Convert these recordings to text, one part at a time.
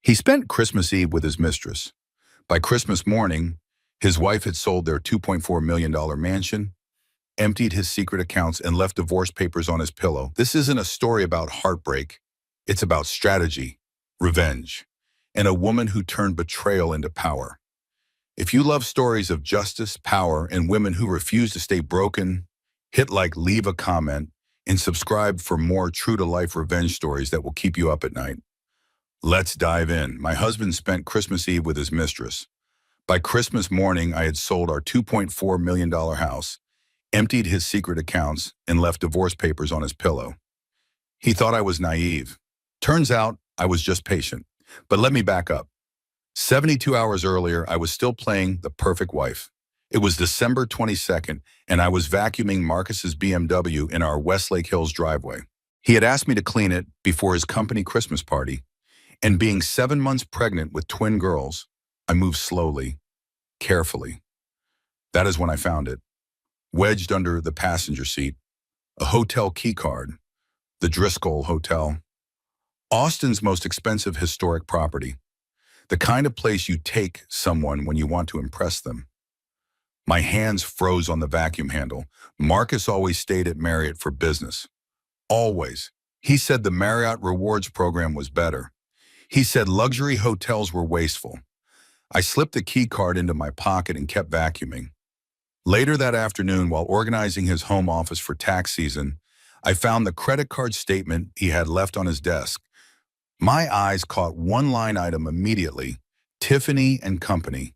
He spent Christmas Eve with his mistress. By Christmas morning, his wife had sold their $2.4 million mansion, emptied his secret accounts, and left divorce papers on his pillow. This isn't a story about heartbreak. It's about strategy, revenge, and a woman who turned betrayal into power. If you love stories of justice, power, and women who refuse to stay broken, hit like, leave a comment, and subscribe for more true-to-life revenge stories that will keep you up at night. Let's dive in. My husband spent Christmas Eve with his mistress. By Christmas morning, I had sold our $2.4 million house, emptied his secret accounts, and left divorce papers on his pillow. He thought I was naive. Turns out, I was just patient. But let me back up. 72 hours earlier, I was still playing the perfect wife. It was December 22nd, and I was vacuuming Marcus's BMW in our Westlake Hills driveway. He had asked me to clean it before his company Christmas party, and being 7 months pregnant with twin girls, I moved slowly, carefully. That is when I found it. Wedged under the passenger seat, a hotel key card, the Driscoll Hotel. Austin's most expensive historic property. The kind of place you take someone when you want to impress them. My hands froze on the vacuum handle. Marcus always stayed at Marriott for business. Always. He said the Marriott Rewards program was better. He said luxury hotels were wasteful. I slipped the key card into my pocket and kept vacuuming. Later that afternoon, while organizing his home office for tax season, I found the credit card statement he had left on his desk. My eyes caught one line item immediately. Tiffany and Company,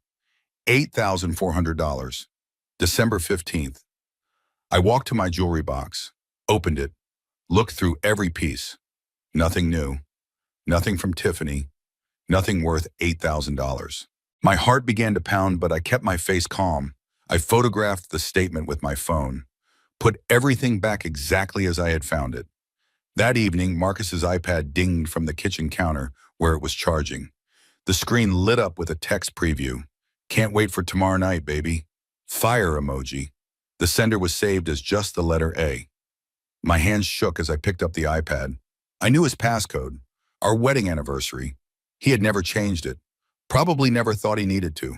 $8,400, December 15th. I walked to my jewelry box, opened it, looked through every piece. Nothing new, nothing from Tiffany, nothing worth $8,000. My heart began to pound, but I kept my face calm. I photographed the statement with my phone, put everything back exactly as I had found it. That evening, Marcus's iPad dinged from the kitchen counter where it was charging. The screen lit up with a text preview. Can't wait for tomorrow night, baby. Fire emoji. The sender was saved as just the letter A. My hands shook as I picked up the iPad. I knew his passcode, our wedding anniversary. He had never changed it. Probably never thought he needed to.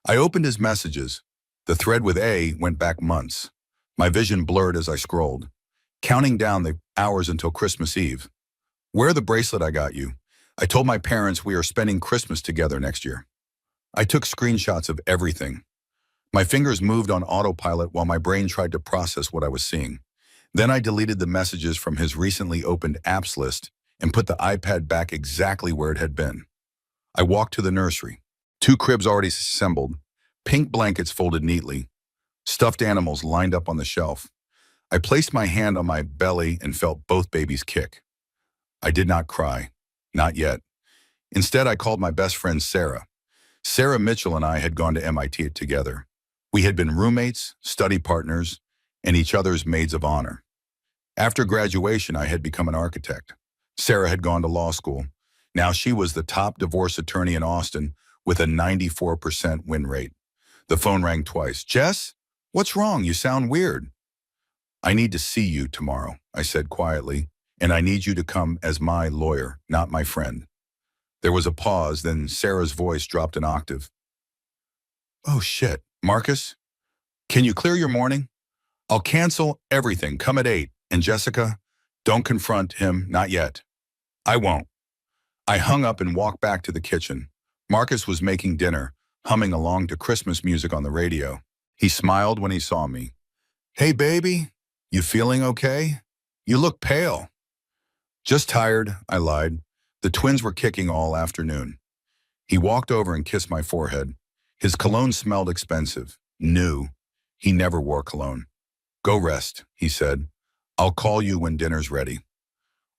I opened his messages. The thread with A went back months. My vision blurred as I scrolled, counting down the hours until Christmas Eve. Wear the bracelet I got you. I told my parents we are spending Christmas together next year. I took screenshots of everything. My fingers moved on autopilot while my brain tried to process what I was seeing. Then I deleted the messages from his recently opened apps list and put the iPad back exactly where it had been. I walked to the nursery. 2 cribs already assembled, pink blankets folded neatly, stuffed animals lined up on the shelf. I placed my hand on my belly and felt both babies kick. I did not cry, not yet. Instead, I called my best friend Sarah. Sarah Mitchell and I had gone to MIT together. We had been roommates, study partners, and each other's maids of honor. After graduation, I had become an architect. Sarah had gone to law school. Now she was the top divorce attorney in Austin with a 94% win rate. The phone rang twice. Jess, what's wrong? You sound weird. I need to see you tomorrow, I said quietly, and I need you to come as my lawyer, not my friend. There was a pause, then Sarah's voice dropped an octave. Oh shit, Marcus, can you clear your morning? I'll cancel everything, come at 8, and Jessica, don't confront him, not yet. I won't. I hung up and walked back to the kitchen. Marcus was making dinner, humming along to Christmas music on the radio. He smiled when he saw me. Hey baby, you feeling okay? You look pale. Just tired, I lied. The twins were kicking all afternoon. He walked over and kissed my forehead. His cologne smelled expensive, new. He never wore cologne. Go rest, he said. I'll call you when dinner's ready.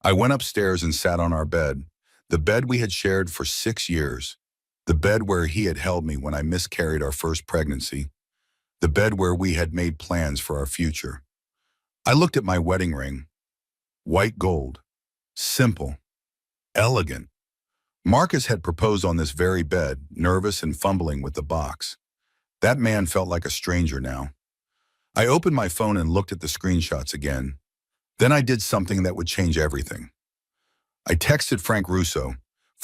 I went upstairs and sat on our bed, the bed we had shared for 6 years, the bed where he had held me when I miscarried our first pregnancy, the bed where we had made plans for our future. I looked at my wedding ring. White gold. Simple. Elegant. Marcus had proposed on this very bed, nervous and fumbling with the box. That man felt like a stranger now. I opened my phone and looked at the screenshots again. Then I did something that would change everything. I texted Frank Russo.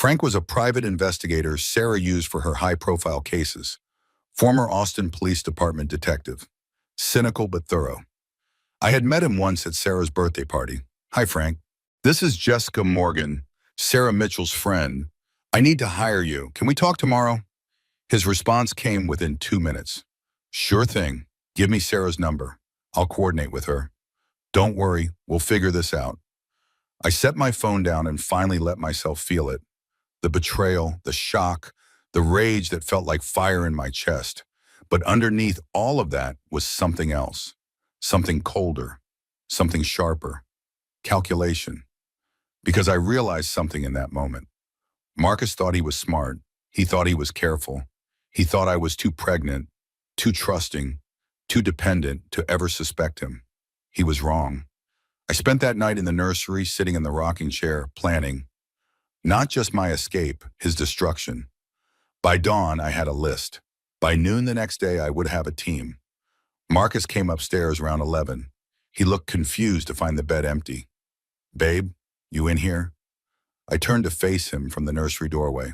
Frank was a private investigator Sarah used for her high-profile cases. Former Austin Police Department detective. Cynical but thorough. I had met him once at Sarah's birthday party. Hi, Frank. This is Jessica Morgan, Sarah Mitchell's friend. I need to hire you. Can we talk tomorrow? His response came within 2 minutes. Sure thing. Give me Sarah's number. I'll coordinate with her. Don't worry, we'll figure this out. I set my phone down and finally let myself feel it. The betrayal, the shock, the rage that felt like fire in my chest. But underneath all of that was something else. Something colder. Something sharper. Calculation. Because I realized something in that moment. Marcus thought he was smart. He thought he was careful. He thought I was too pregnant, too trusting, too dependent to ever suspect him. He was wrong. I spent that night in the nursery, sitting in the rocking chair, planning. Not just my escape, his destruction. By dawn, I had a list. By noon the next day, I would have a team. Marcus came upstairs around 11. He looked confused to find the bed empty. Babe, you in here? I turned to face him from the nursery doorway.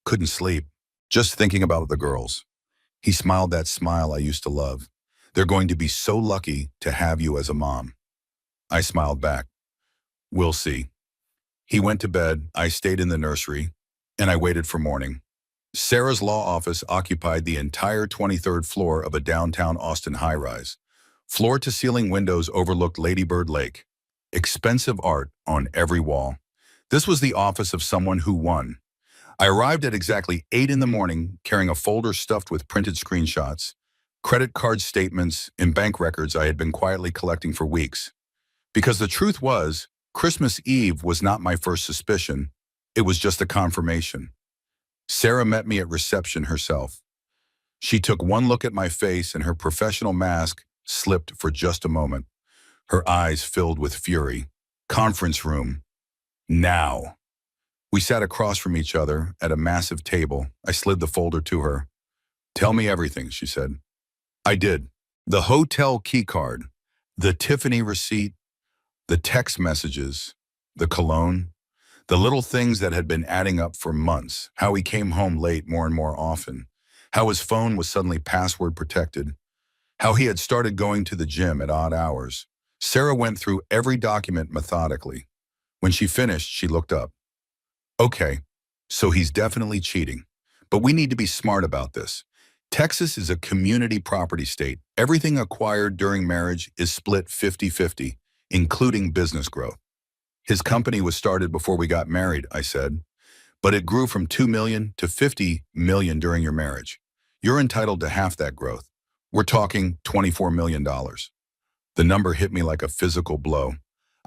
Couldn't sleep, just thinking about the girls. He smiled that smile I used to love. They're going to be so lucky to have you as a mom. I smiled back. We'll see. He went to bed, I stayed in the nursery, and I waited for morning. Sarah's law office occupied the entire 23rd floor of a downtown Austin high-rise. Floor-to-ceiling windows overlooked Lady Bird Lake. Expensive art on every wall. This was the office of someone who won. I arrived at exactly 8 in the morning, carrying a folder stuffed with printed screenshots, credit card statements, and bank records I had been quietly collecting for weeks. Because the truth was, Christmas Eve was not my first suspicion. It was just a confirmation. Sarah met me at reception herself. She took one look at my face and her professional mask slipped for just a moment. Her eyes filled with fury. Conference room. Now. We sat across from each other at a massive table. I slid the folder to her. Tell me everything, she said. I did. The hotel key card, the Tiffany receipt, the text messages, the cologne, the little things that had been adding up for months, how he came home late more and more often, how his phone was suddenly password protected, how he had started going to the gym at odd hours. Sarah went through every document methodically. When she finished, she looked up. Okay, so he's definitely cheating. But we need to be smart about this. Texas is a community property state. Everything acquired during marriage is split 50-50, including business growth. His company was started before we got married, I said, but it grew from 2 million to 50 million during your marriage. You're entitled to half that growth. We're talking $24 million. The number hit me like a physical blow.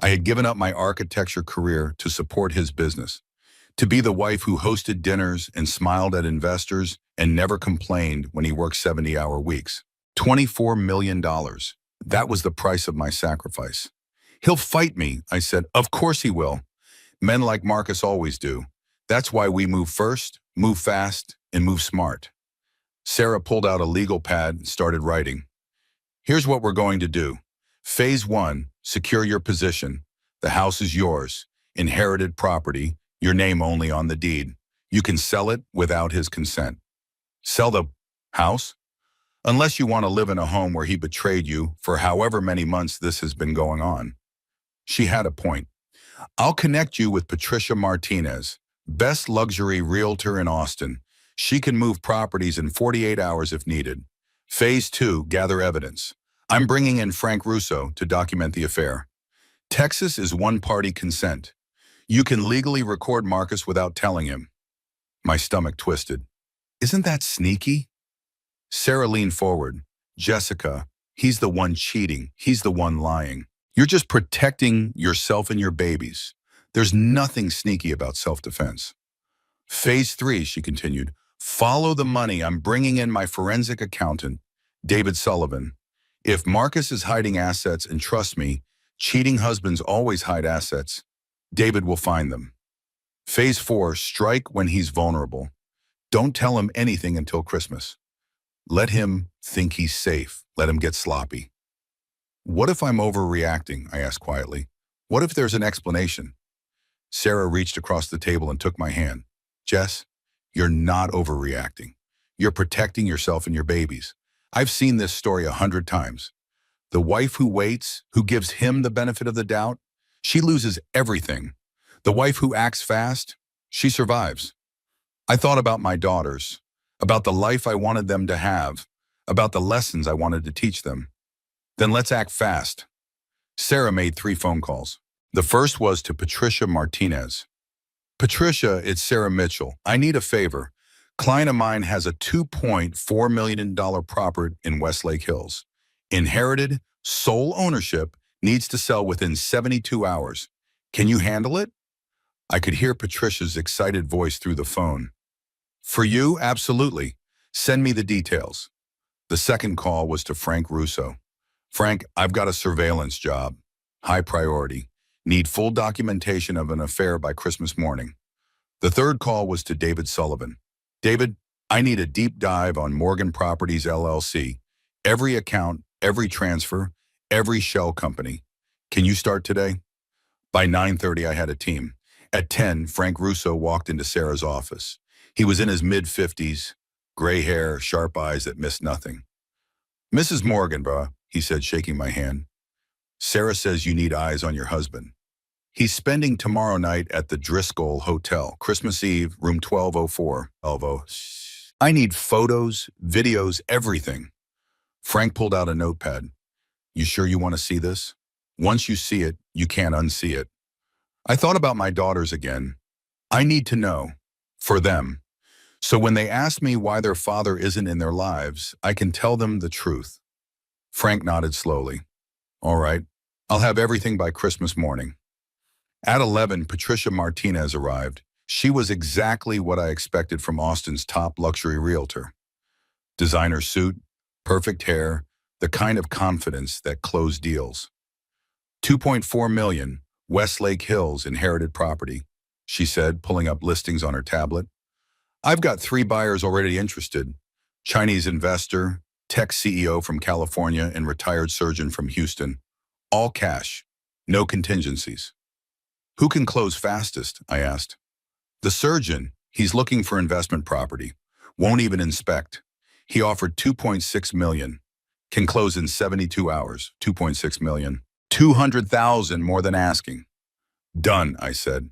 I had given up my architecture career to support his business, to be the wife who hosted dinners and smiled at investors and never complained when he worked 70-hour weeks. $24 million. That was the price of my sacrifice. He'll fight me, I said. Of course he will. Men like Marcus always do. That's why we move first, move fast, and move smart. Sarah pulled out a legal pad and started writing. Here's what we're going to do. Phase 1, secure your position. The house is yours. Inherited property, your name only on the deed. You can sell it without his consent. Sell the house? Unless you want to live in a home where he betrayed you for however many months this has been going on. She had a point. I'll connect you with Patricia Martinez, best luxury realtor in Austin. She can move properties in 48 hours if needed. Phase 2, gather evidence. I'm bringing in Frank Russo to document the affair. Texas is one-party consent. You can legally record Marcus without telling him. My stomach twisted. Isn't that sneaky? Sarah leaned forward. Jessica, he's the one cheating. He's the one lying. You're just protecting yourself and your babies. There's nothing sneaky about self-defense. Phase 3, she continued. Follow the money. I'm bringing in my forensic accountant, David Sullivan. If Marcus is hiding assets, and trust me, cheating husbands always hide assets, David will find them. Phase 4, strike when he's vulnerable. Don't tell him anything until Christmas. Let him think he's safe. Let him get sloppy. What if I'm overreacting? I asked quietly. What if there's an explanation? Sarah reached across the table and took my hand. Jess, you're not overreacting. You're protecting yourself and your babies. I've seen this story 100 times. The wife who waits, who gives him the benefit of the doubt, she loses everything. The wife who acts fast, she survives. I thought about my daughters, about the life I wanted them to have, about the lessons I wanted to teach them. Then let's act fast. Sarah made 3 phone calls. The first was to Patricia Martinez. Patricia, it's Sarah Mitchell. I need a favor. Client of mine has a $2.4 million property in Westlake Hills. Inherited, sole ownership, needs to sell within 72 hours. Can you handle it? I could hear Patricia's excited voice through the phone. For you, absolutely. Send me the details. The second call was to Frank Russo. Frank, I've got a surveillance job. High priority. Need full documentation of an affair by Christmas morning. The third call was to David Sullivan. David, I need a deep dive on Morgan Properties LLC. Every account, every transfer, every shell company. Can you start today? By 9:30, I had a team. At 10, Frank Russo walked into Sarah's office. He was in his mid-50s, gray hair, sharp eyes that missed nothing. Mrs. Morgan, bruh, he said, shaking my hand. Sarah says you need eyes on your husband. He's spending tomorrow night at the Driscoll Hotel, Christmas Eve, room 1204. I need photos, videos, everything. Frank pulled out a notepad. You sure you want to see this? Once you see it, you can't unsee it. I thought about my daughters again. I need to know. For them. So when they ask me why their father isn't in their lives, I can tell them the truth. Frank nodded slowly. All right, I'll have everything by Christmas morning. At 11, Patricia Martinez arrived. She was exactly what I expected from Austin's top luxury realtor. Designer suit, perfect hair, the kind of confidence that closed deals. 2.4 million, Westlake Hills inherited property, she said, pulling up listings on her tablet. I've got 3 buyers already interested. Chinese investor, tech CEO from California, and retired surgeon from Houston. All cash, no contingencies. Who can close fastest? I asked. The surgeon, he's looking for investment property. Won't even inspect. He offered 2.6 million. Can close in 72 hours, 2.6 million. 200,000 more than asking. Done, I said.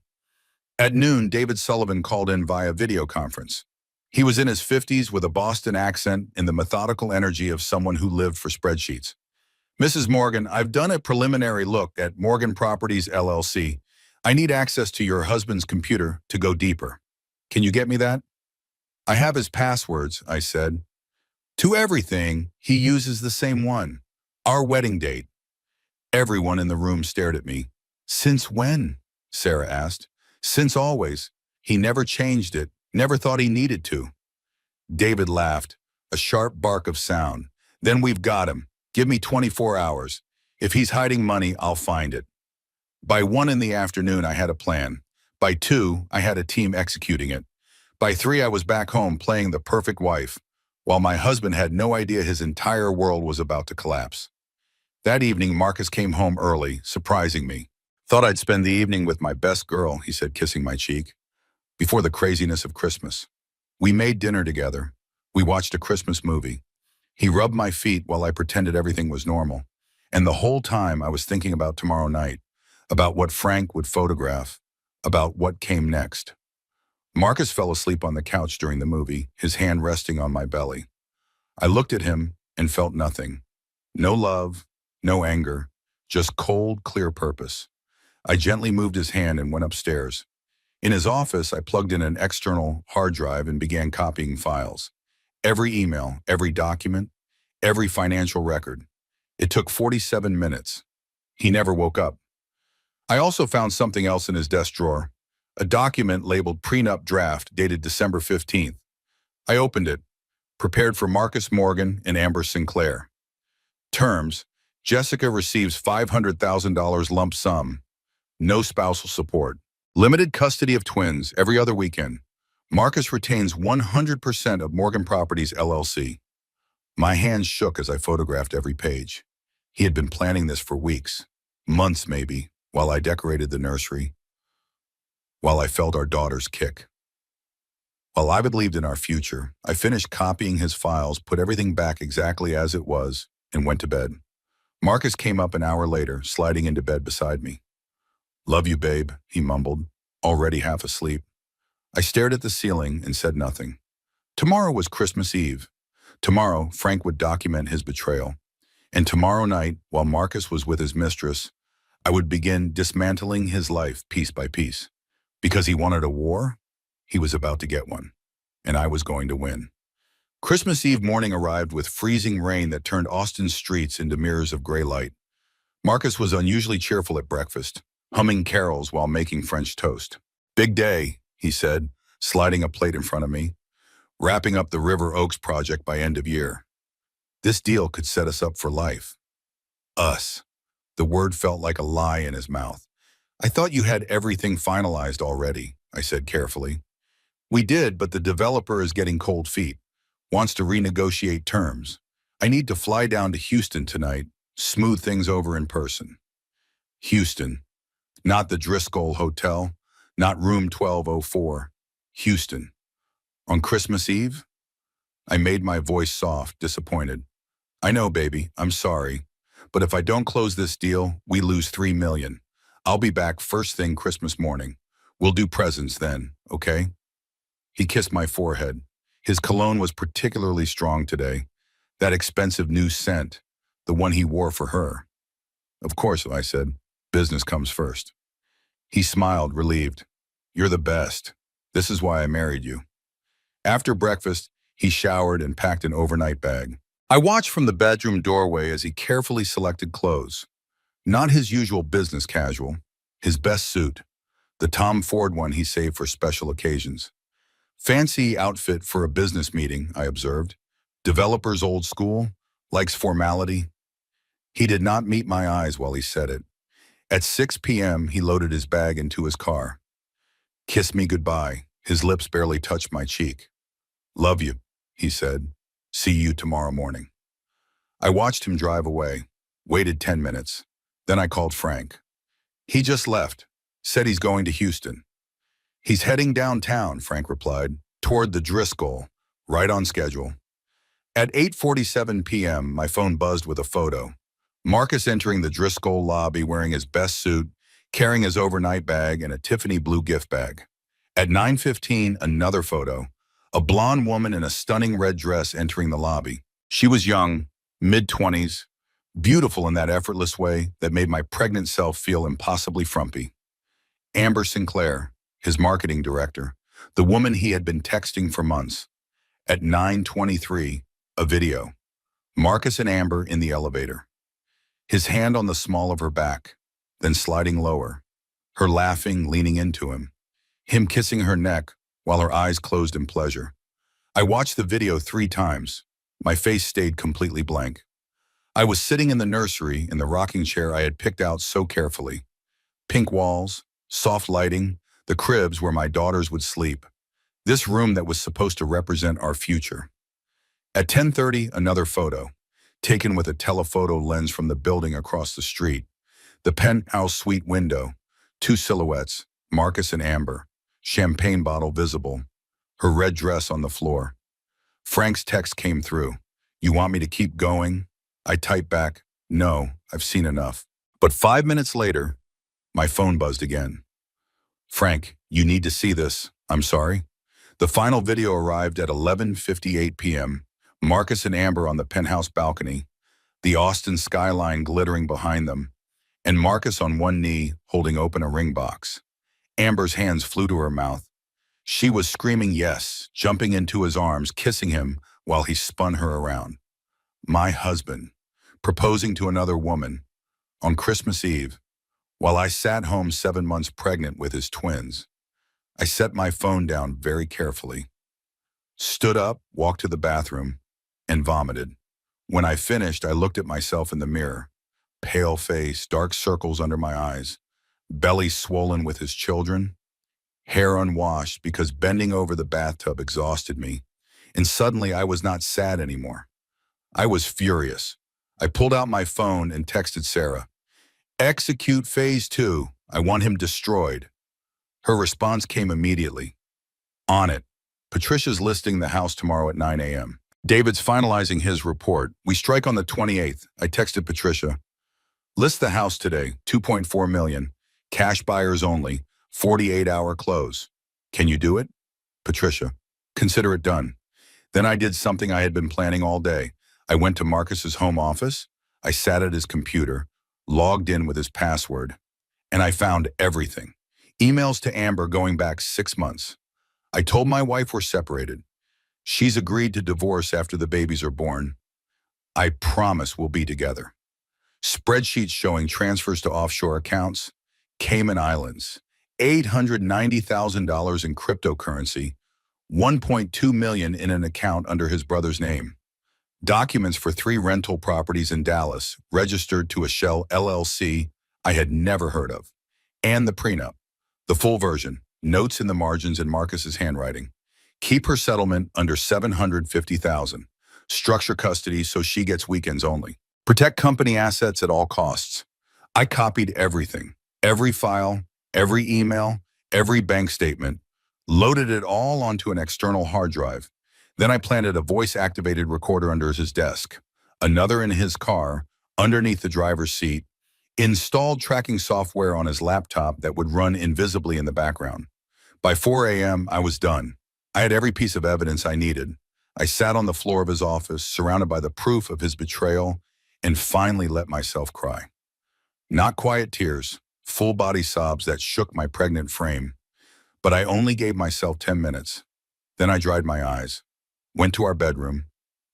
At noon, David Sullivan called in via video conference. He was in his 50s with a Boston accent and the methodical energy of someone who lived for spreadsheets. Mrs. Morgan, I've done a preliminary look at Morgan Properties LLC. I need access to your husband's computer to go deeper. Can you get me that? I have his passwords, I said. To everything, he uses the same one. Our wedding date. Everyone in the room stared at me. Since when? Sarah asked. Since always. He never changed it, never thought he needed to. David laughed, a sharp bark of sound. Then we've got him. Give me 24 hours. If he's hiding money, I'll find it. By 1 in the afternoon, I had a plan. By 2, I had a team executing it. By 3, I was back home playing the perfect wife, while my husband had no idea his entire world was about to collapse. That evening, Marcus came home early, surprising me. Thought I'd spend the evening with my best girl, he said, kissing my cheek, before the craziness of Christmas. We made dinner together. We watched a Christmas movie. He rubbed my feet while I pretended everything was normal. And the whole time I was thinking about tomorrow night, about what Frank would photograph, about what came next. Marcus fell asleep on the couch during the movie, his hand resting on my belly. I looked at him and felt nothing. No love, no anger, just cold, clear purpose. I gently moved his hand and went upstairs. In his office, I plugged in an external hard drive and began copying files. Every email, every document, every financial record. It took 47 minutes. He never woke up. I also found something else in his desk drawer, a document labeled prenup draft dated December 15th. I opened it, prepared for Marcus Morgan and Amber Sinclair. Terms: Jessica receives $500,000 lump sum. No spousal support. Limited custody of twins every other weekend. Marcus retains 100% of Morgan Properties LLC. My hands shook as I photographed every page. He had been planning this for weeks, months maybe, while I decorated the nursery. while I felt our daughter's kick. While I believed in our future, I finished copying his files, put everything back exactly as it was, and went to bed. Marcus came up an hour later, sliding into bed beside me. "Love you, babe," he mumbled, already half asleep. I stared at the ceiling and said nothing. Tomorrow was Christmas Eve. Tomorrow, Frank would document his betrayal. And tomorrow night, while Marcus was with his mistress, I would begin dismantling his life piece by piece. Because he wanted a war, he was about to get one. And I was going to win. Christmas Eve morning arrived with freezing rain that turned Austin's streets into mirrors of gray light. Marcus was unusually cheerful at breakfast, humming carols while making French toast. "Big day," he said, sliding a plate in front of me. "Wrapping up the River Oaks project by end of year. This deal could set us up for life." Us. The word felt like a lie in his mouth. "I thought you had everything finalized already," I said carefully. "We did, but the developer is getting cold feet. Wants to renegotiate terms. I need to fly down to Houston tonight, smooth things over in person." Houston. Not the Driscoll Hotel, not room 1204. Houston. On Christmas Eve? I made my voice soft, disappointed. "I know, baby, I'm sorry. But if I don't close this deal, we lose $3 million. I'll be back first thing Christmas morning. We'll do presents then, okay?" He kissed my forehead. His cologne was particularly strong today. That expensive new scent, the one he wore for her. "Of course," I said. "Business comes first." He smiled, relieved. "You're the best. This is why I married you." After breakfast, he showered and packed an overnight bag. I watched from the bedroom doorway as he carefully selected clothes. Not his usual business casual, his best suit, the Tom Ford one he saved for special occasions. "Fancy outfit for a business meeting," I observed. "Developer's old school, likes formality." He did not meet my eyes while he said it. At 6 p.m., he loaded his bag into his car. "Kiss me goodbye." His lips barely touched my cheek. "Love you," he said. "See you tomorrow morning." I watched him drive away, waited 10 minutes. Then I called Frank. "He just left, said he's going to Houston." "He's heading downtown," Frank replied, "toward the Driscoll, right on schedule." At 8:47 p.m., my phone buzzed with a photo. Marcus entering the Driscoll lobby wearing his best suit, carrying his overnight bag and a Tiffany blue gift bag. At 9:15, another photo. A blonde woman in a stunning red dress entering the lobby. She was young, mid-20s, beautiful in that effortless way that made my pregnant self feel impossibly frumpy. Amber Sinclair, his marketing director, the woman he had been texting for months. At 9:23, a video. Marcus and Amber in the elevator. His hand on the small of her back, then sliding lower. Her laughing, leaning into him. Him kissing her neck while her eyes closed in pleasure. I watched the video 3 times. My face stayed completely blank. I was sitting in the nursery in the rocking chair I had picked out so carefully. Pink walls, soft lighting, the cribs where my daughters would sleep. This room that was supposed to represent our future. At 10:30, another photo, taken with a telephoto lens from the building across the street. The penthouse suite window, 2 silhouettes, Marcus and Amber, champagne bottle visible, her red dress on the floor. Frank's text came through. "You want me to keep going?" I typed back, "No, I've seen enough." But 5 minutes later, my phone buzzed again. "Frank, you need to see this. I'm sorry." The final video arrived at 11:58 p.m. Marcus and Amber on the penthouse balcony, the Austin skyline glittering behind them, and Marcus on one knee holding open a ring box. Amber's hands flew to her mouth. She was screaming yes, jumping into his arms, kissing him while he spun her around. My husband, proposing to another woman, on Christmas Eve, while I sat home 7 months pregnant with his twins. I set my phone down very carefully, stood up, walked to the bathroom, and vomited. When I finished, I looked at myself in the mirror. Pale face, dark circles under my eyes, belly swollen with his children, hair unwashed because bending over the bathtub exhausted me, and suddenly I was not sad anymore. I was furious. I pulled out my phone and texted Sarah, "Execute phase 2. I want him destroyed." Her response came immediately. On it. Patricia's listing the house tomorrow at 9 a.m. David's finalizing his report. We strike on the 28th. I texted Patricia. List the house today, 2.4 million. Cash buyers only. 48-hour close. Can you do it? Patricia. Consider it done. Then I did something I had been planning all day. I went to Marcus's home office. I sat at his computer, logged in with his password, and I found everything. Emails to Amber going back 6 months. I told my wife we're separated. She's agreed to divorce after the babies are born. I promise we'll be together. Spreadsheets showing transfers to offshore accounts, Cayman Islands, $890,000 in cryptocurrency, 1.2 million in an account under his brother's name. Documents for 3 rental properties in Dallas, registered to a shell LLC I had never heard of. And the prenup. The full version, notes in the margins in Marcus's handwriting. Keep her settlement under $750,000. Structure custody so she gets weekends only. Protect company assets at all costs. I copied everything, every file, every email, every bank statement, loaded it all onto an external hard drive. Then I planted a voice-activated recorder under his desk, another in his car, underneath the driver's seat, installed tracking software on his laptop that would run invisibly in the background. By 4 a.m., I was done. I had every piece of evidence I needed. I sat on the floor of his office, surrounded by the proof of his betrayal, and finally let myself cry. Not quiet tears, full-body sobs that shook my pregnant frame. But I only gave myself 10 minutes. Then I dried my eyes, went to our bedroom,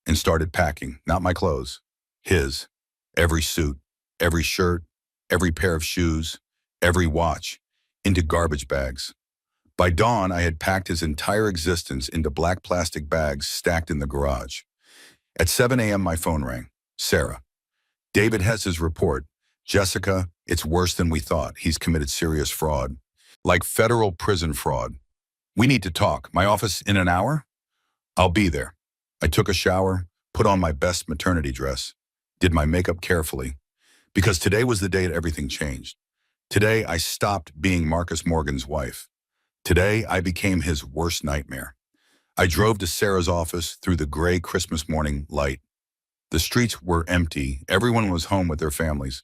and started packing, not my clothes, his. Every suit, every shirt, every pair of shoes, every watch, into garbage bags. By dawn, I had packed his entire existence into black plastic bags stacked in the garage. At 7 a.m., my phone rang. Sarah. David has his report. Jessica, it's worse than we thought. He's committed serious fraud. Like federal prison fraud. We need to talk. My office in an hour? I'll be there. I took a shower, put on my best maternity dress, did my makeup carefully, because today was the day that everything changed. Today, I stopped being Marcus Morgan's wife. Today, I became his worst nightmare. I drove to Sarah's office through the gray Christmas morning light. The streets were empty. Everyone was home with their families,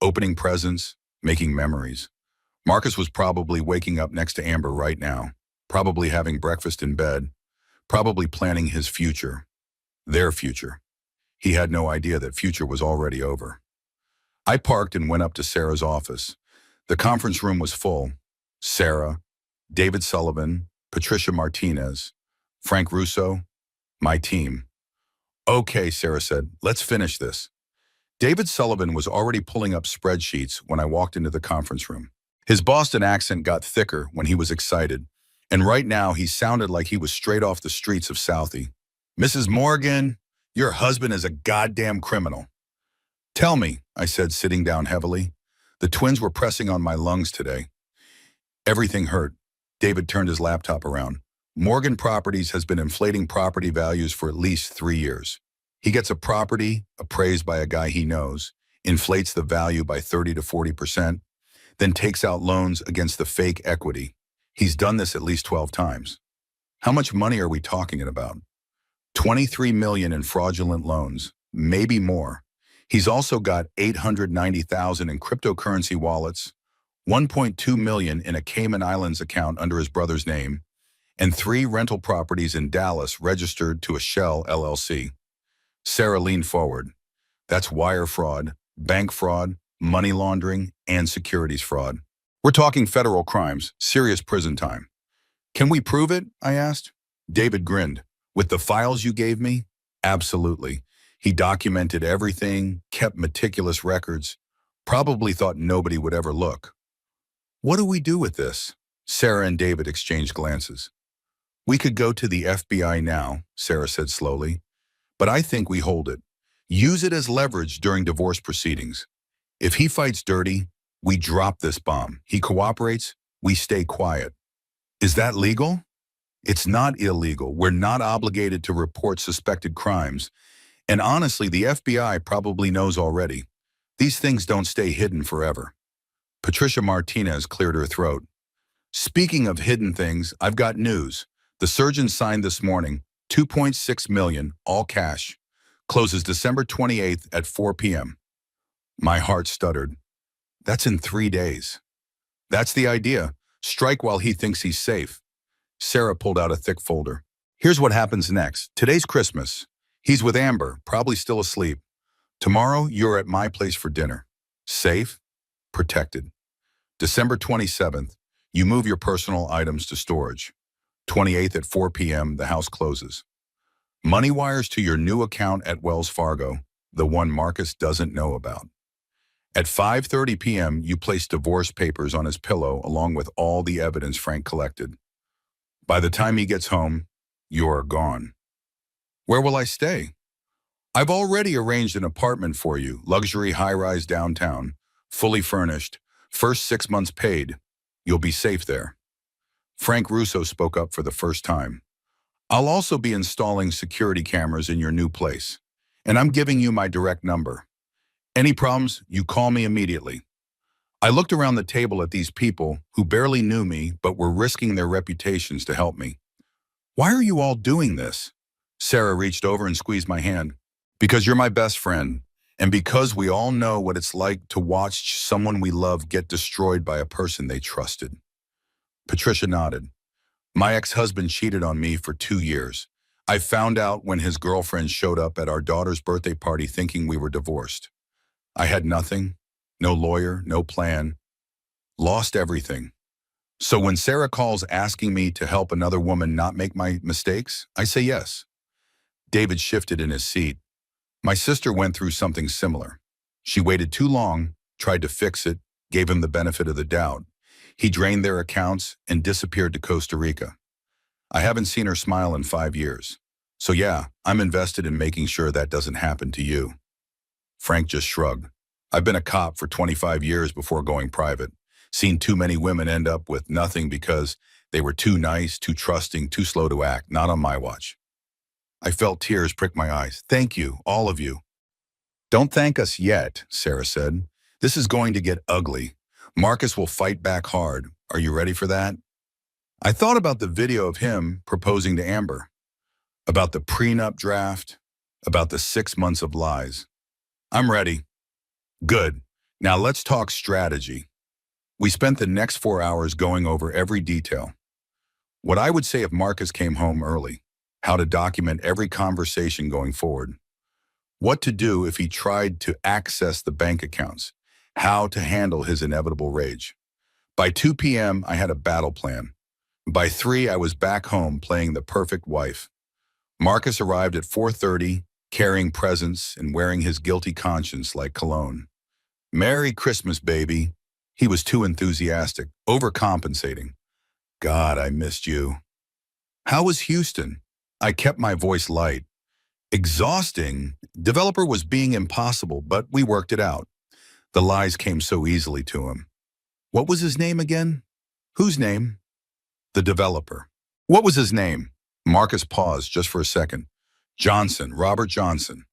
opening presents, making memories. Marcus was probably waking up next to Amber right now, probably having breakfast in bed, probably planning his future, their future. He had no idea that future was already over. I parked and went up to Sarah's office. The conference room was full. Sarah, David Sullivan, Patricia Martinez, Frank Russo, my team. Okay, Sarah said, let's finish this. David Sullivan was already pulling up spreadsheets when I walked into the conference room. His Boston accent got thicker when he was excited, and right now he sounded like he was straight off the streets of Southie. Mrs. Morgan, your husband is a goddamn criminal. Tell me, I said, sitting down heavily. The twins were pressing on my lungs today. Everything hurt. David turned his laptop around. Morgan Properties has been inflating property values for at least 3 years. He gets a property appraised by a guy he knows, inflates the value by 30 to 40%, then takes out loans against the fake equity. He's done this at least 12 times. How much money are we talking about? 23 million in fraudulent loans, maybe more. He's also got 890,000 in cryptocurrency wallets, 1.2 million in a Cayman Islands account under his brother's name, and 3 rental properties in Dallas registered to a shell LLC. Sarah leaned forward. That's wire fraud, bank fraud, money laundering, and securities fraud. We're talking federal crimes, serious prison time. Can we prove it? I asked. David grinned. With the files you gave me? Absolutely. He documented everything, kept meticulous records, probably thought nobody would ever look. What do we do with this? Sarah and David exchanged glances. We could go to the FBI now, Sarah said slowly, but I think we hold it. Use it as leverage during divorce proceedings. If he fights dirty, we drop this bomb. He cooperates, we stay quiet. Is that legal? It's not illegal. We're not obligated to report suspected crimes. And honestly, the FBI probably knows already. These things don't stay hidden forever. Patricia Martinez cleared her throat. Speaking of hidden things, I've got news. The surgeon signed this morning, 2.6 million, all cash. Closes December 28th at 4 p.m. My heart stuttered. That's in 3 days. That's the idea. Strike while he thinks he's safe. Sarah pulled out a thick folder. Here's what happens next. Today's Christmas. He's with Amber, probably still asleep. Tomorrow, you're at my place for dinner. Safe, protected. December 27th, you move your personal items to storage. 28th at 4 p.m., the house closes. Money wires to your new account at Wells Fargo, the one Marcus doesn't know about. At 5:30 p.m., you place divorce papers on his pillow along with all the evidence Frank collected. By the time he gets home, you're gone. Where will I stay? I've already arranged an apartment for you, luxury high-rise downtown, fully furnished, first 6 months paid. You'll be safe there. Frank Russo spoke up for the first time. I'll also be installing security cameras in your new place, and I'm giving you my direct number. Any problems, you call me immediately. I looked around the table at these people who barely knew me but were risking their reputations to help me. Why are you all doing this? Sarah reached over and squeezed my hand. Because you're my best friend, and because we all know what it's like to watch someone we love get destroyed by a person they trusted. Patricia nodded. My ex-husband cheated on me for 2 years. I found out when his girlfriend showed up at our daughter's birthday party thinking we were divorced. I had nothing, no lawyer, no plan, lost everything. So when Sarah calls asking me to help another woman not make my mistakes, I say yes. David shifted in his seat. My sister went through something similar. She waited too long, tried to fix it, gave him the benefit of the doubt. He drained their accounts and disappeared to Costa Rica. I haven't seen her smile in 5 years. So yeah, I'm invested in making sure that doesn't happen to you. Frank just shrugged. I've been a cop for 25 years before going private. Seen too many women end up with nothing because they were too nice, too trusting, too slow to act. Not on my watch. I felt tears prick my eyes. Thank you, all of you. Don't thank us yet, Sarah said. This is going to get ugly. Marcus will fight back hard. Are you ready for that? I thought about the video of him proposing to Amber, about the prenup draft, about the 6 months of lies. I'm ready. Good. Now let's talk strategy. We spent the next 4 hours going over every detail. What I would say if Marcus came home early, how to document every conversation going forward, what to do if he tried to access the bank accounts, how to handle his inevitable rage. By 2 p.m., I had a battle plan. By 3, I was back home playing the perfect wife. Marcus arrived at 4:30, carrying presents and wearing his guilty conscience like cologne. Merry Christmas, baby. He was too enthusiastic, overcompensating. God, I missed you. How was Houston? I kept my voice light. Exhausting. Developer was being impossible, but we worked it out. The lies came so easily to him. What was his name again? Whose name? The developer. What was his name? Marcus paused just for a second. Johnson, Robert Johnson.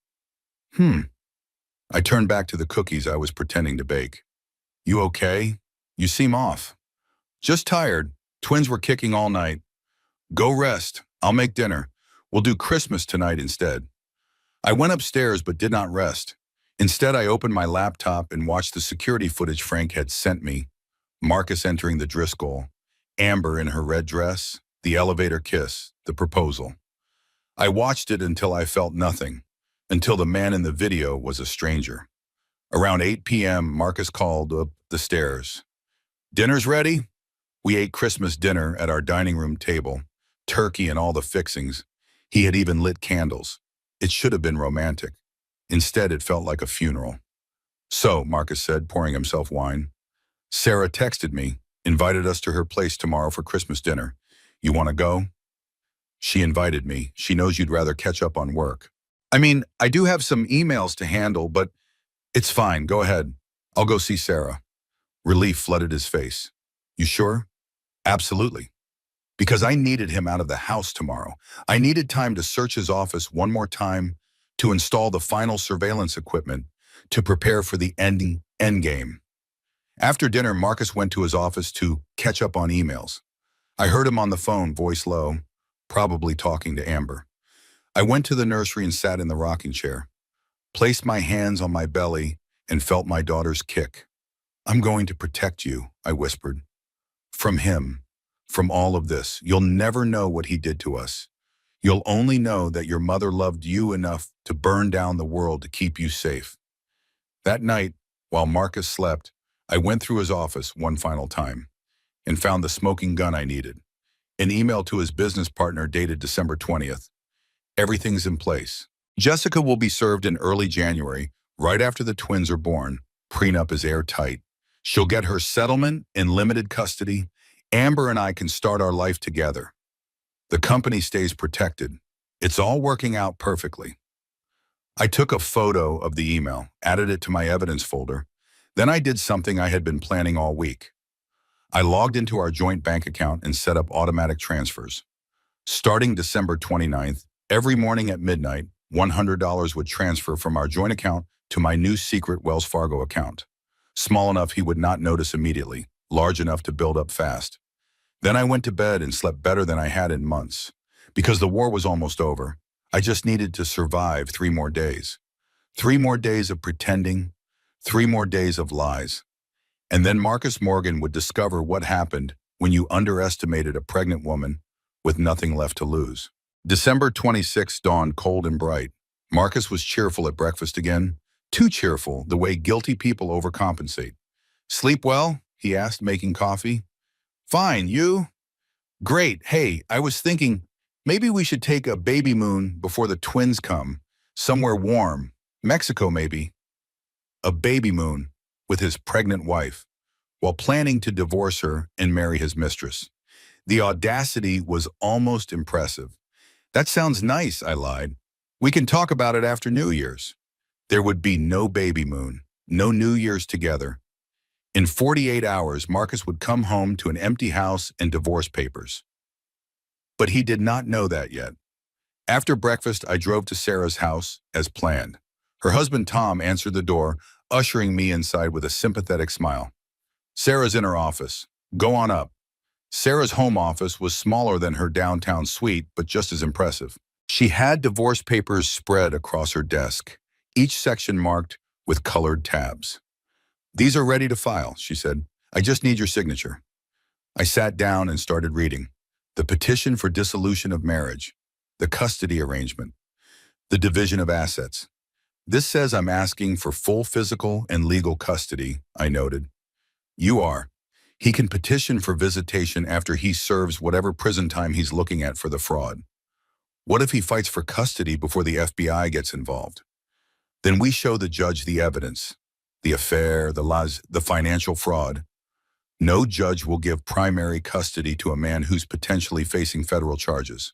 I turned back to the cookies I was pretending to bake. You okay? You seem off. Just tired. Twins were kicking all night. Go rest. I'll make dinner. We'll do Christmas tonight instead. I went upstairs but did not rest. Instead, I opened my laptop and watched the security footage Frank had sent me. Marcus entering the Driscoll, Amber in her red dress, the elevator kiss, the proposal. I watched it until I felt nothing, until the man in the video was a stranger. Around 8 p.m., Marcus called up the stairs. Dinner's ready? We ate Christmas dinner at our dining room table, turkey and all the fixings. He had even lit candles. It should have been romantic. Instead, it felt like a funeral. So, Marcus said, pouring himself wine. Sarah texted me, invited us to her place tomorrow for Christmas dinner. You want to go? She invited me. She knows you'd rather catch up on work. I mean, I do have some emails to handle, but it's fine. Go ahead. I'll go see Sarah. Relief flooded his face. You sure? Absolutely. Because I needed him out of the house tomorrow. I needed time to search his office one more time, to install the final surveillance equipment, to prepare for the end game. After dinner, Marcus went to his office to catch up on emails. I heard him on the phone, voice low, probably talking to Amber. I went to the nursery and sat in the rocking chair, placed my hands on my belly, and felt my daughter's kick. "I'm going to protect you," I whispered. "From him, from all of this. You'll never know what he did to us. You'll only know that your mother loved you enough to burn down the world to keep you safe." That night, while Marcus slept, I went through his office one final time and found the smoking gun I needed. An email to his business partner dated December 20th. "Everything's in place. Jessica will be served in early January, right after the twins are born. Prenup is airtight. She'll get her settlement in limited custody. Amber and I can start our life together. The company stays protected. It's all working out perfectly." I took a photo of the email, added it to my evidence folder. Then I did something I had been planning all week. I logged into our joint bank account and set up automatic transfers. Starting December 29th, every morning at midnight, $100 would transfer from our joint account to my new secret Wells Fargo account. Small enough he would not notice immediately, large enough to build up fast. Then I went to bed and slept better than I had in months. Because the war was almost over, I just needed to survive 3 more days. 3 more days of pretending, 3 more days of lies. And then Marcus Morgan would discover what happened when you underestimated a pregnant woman with nothing left to lose. December 26th dawned cold and bright. Marcus was cheerful at breakfast again. Too cheerful, the way guilty people overcompensate. "Sleep well?" he asked, making coffee. "Fine, you?" "Great. Hey, I was thinking, maybe we should take a baby moon before the twins come. Somewhere warm. Mexico, maybe." A baby moon with his pregnant wife, while planning to divorce her and marry his mistress. The audacity was almost impressive. "That sounds nice," I lied. "We can talk about it after New Year's." There would be no baby moon, no New Year's together. In 48 hours, Marcus would come home to an empty house and divorce papers. But he did not know that yet. After breakfast, I drove to Sarah's house, as planned. Her husband Tom answered the door, ushering me inside with a sympathetic smile. "Sarah's in her office. Go on up." Sarah's home office was smaller than her downtown suite, but just as impressive. She had divorce papers spread across her desk, each section marked with colored tabs. "These are ready to file," she said. "I just need your signature." I sat down and started reading. The petition for dissolution of marriage, the custody arrangement, the division of assets. "This says I'm asking for full physical and legal custody," I noted. "You are. He can petition for visitation after he serves whatever prison time he's looking at for the fraud. What if he fights for custody before the FBI gets involved? Then we show the judge the evidence, the affair, the lies, the financial fraud. No judge will give primary custody to a man who's potentially facing federal charges."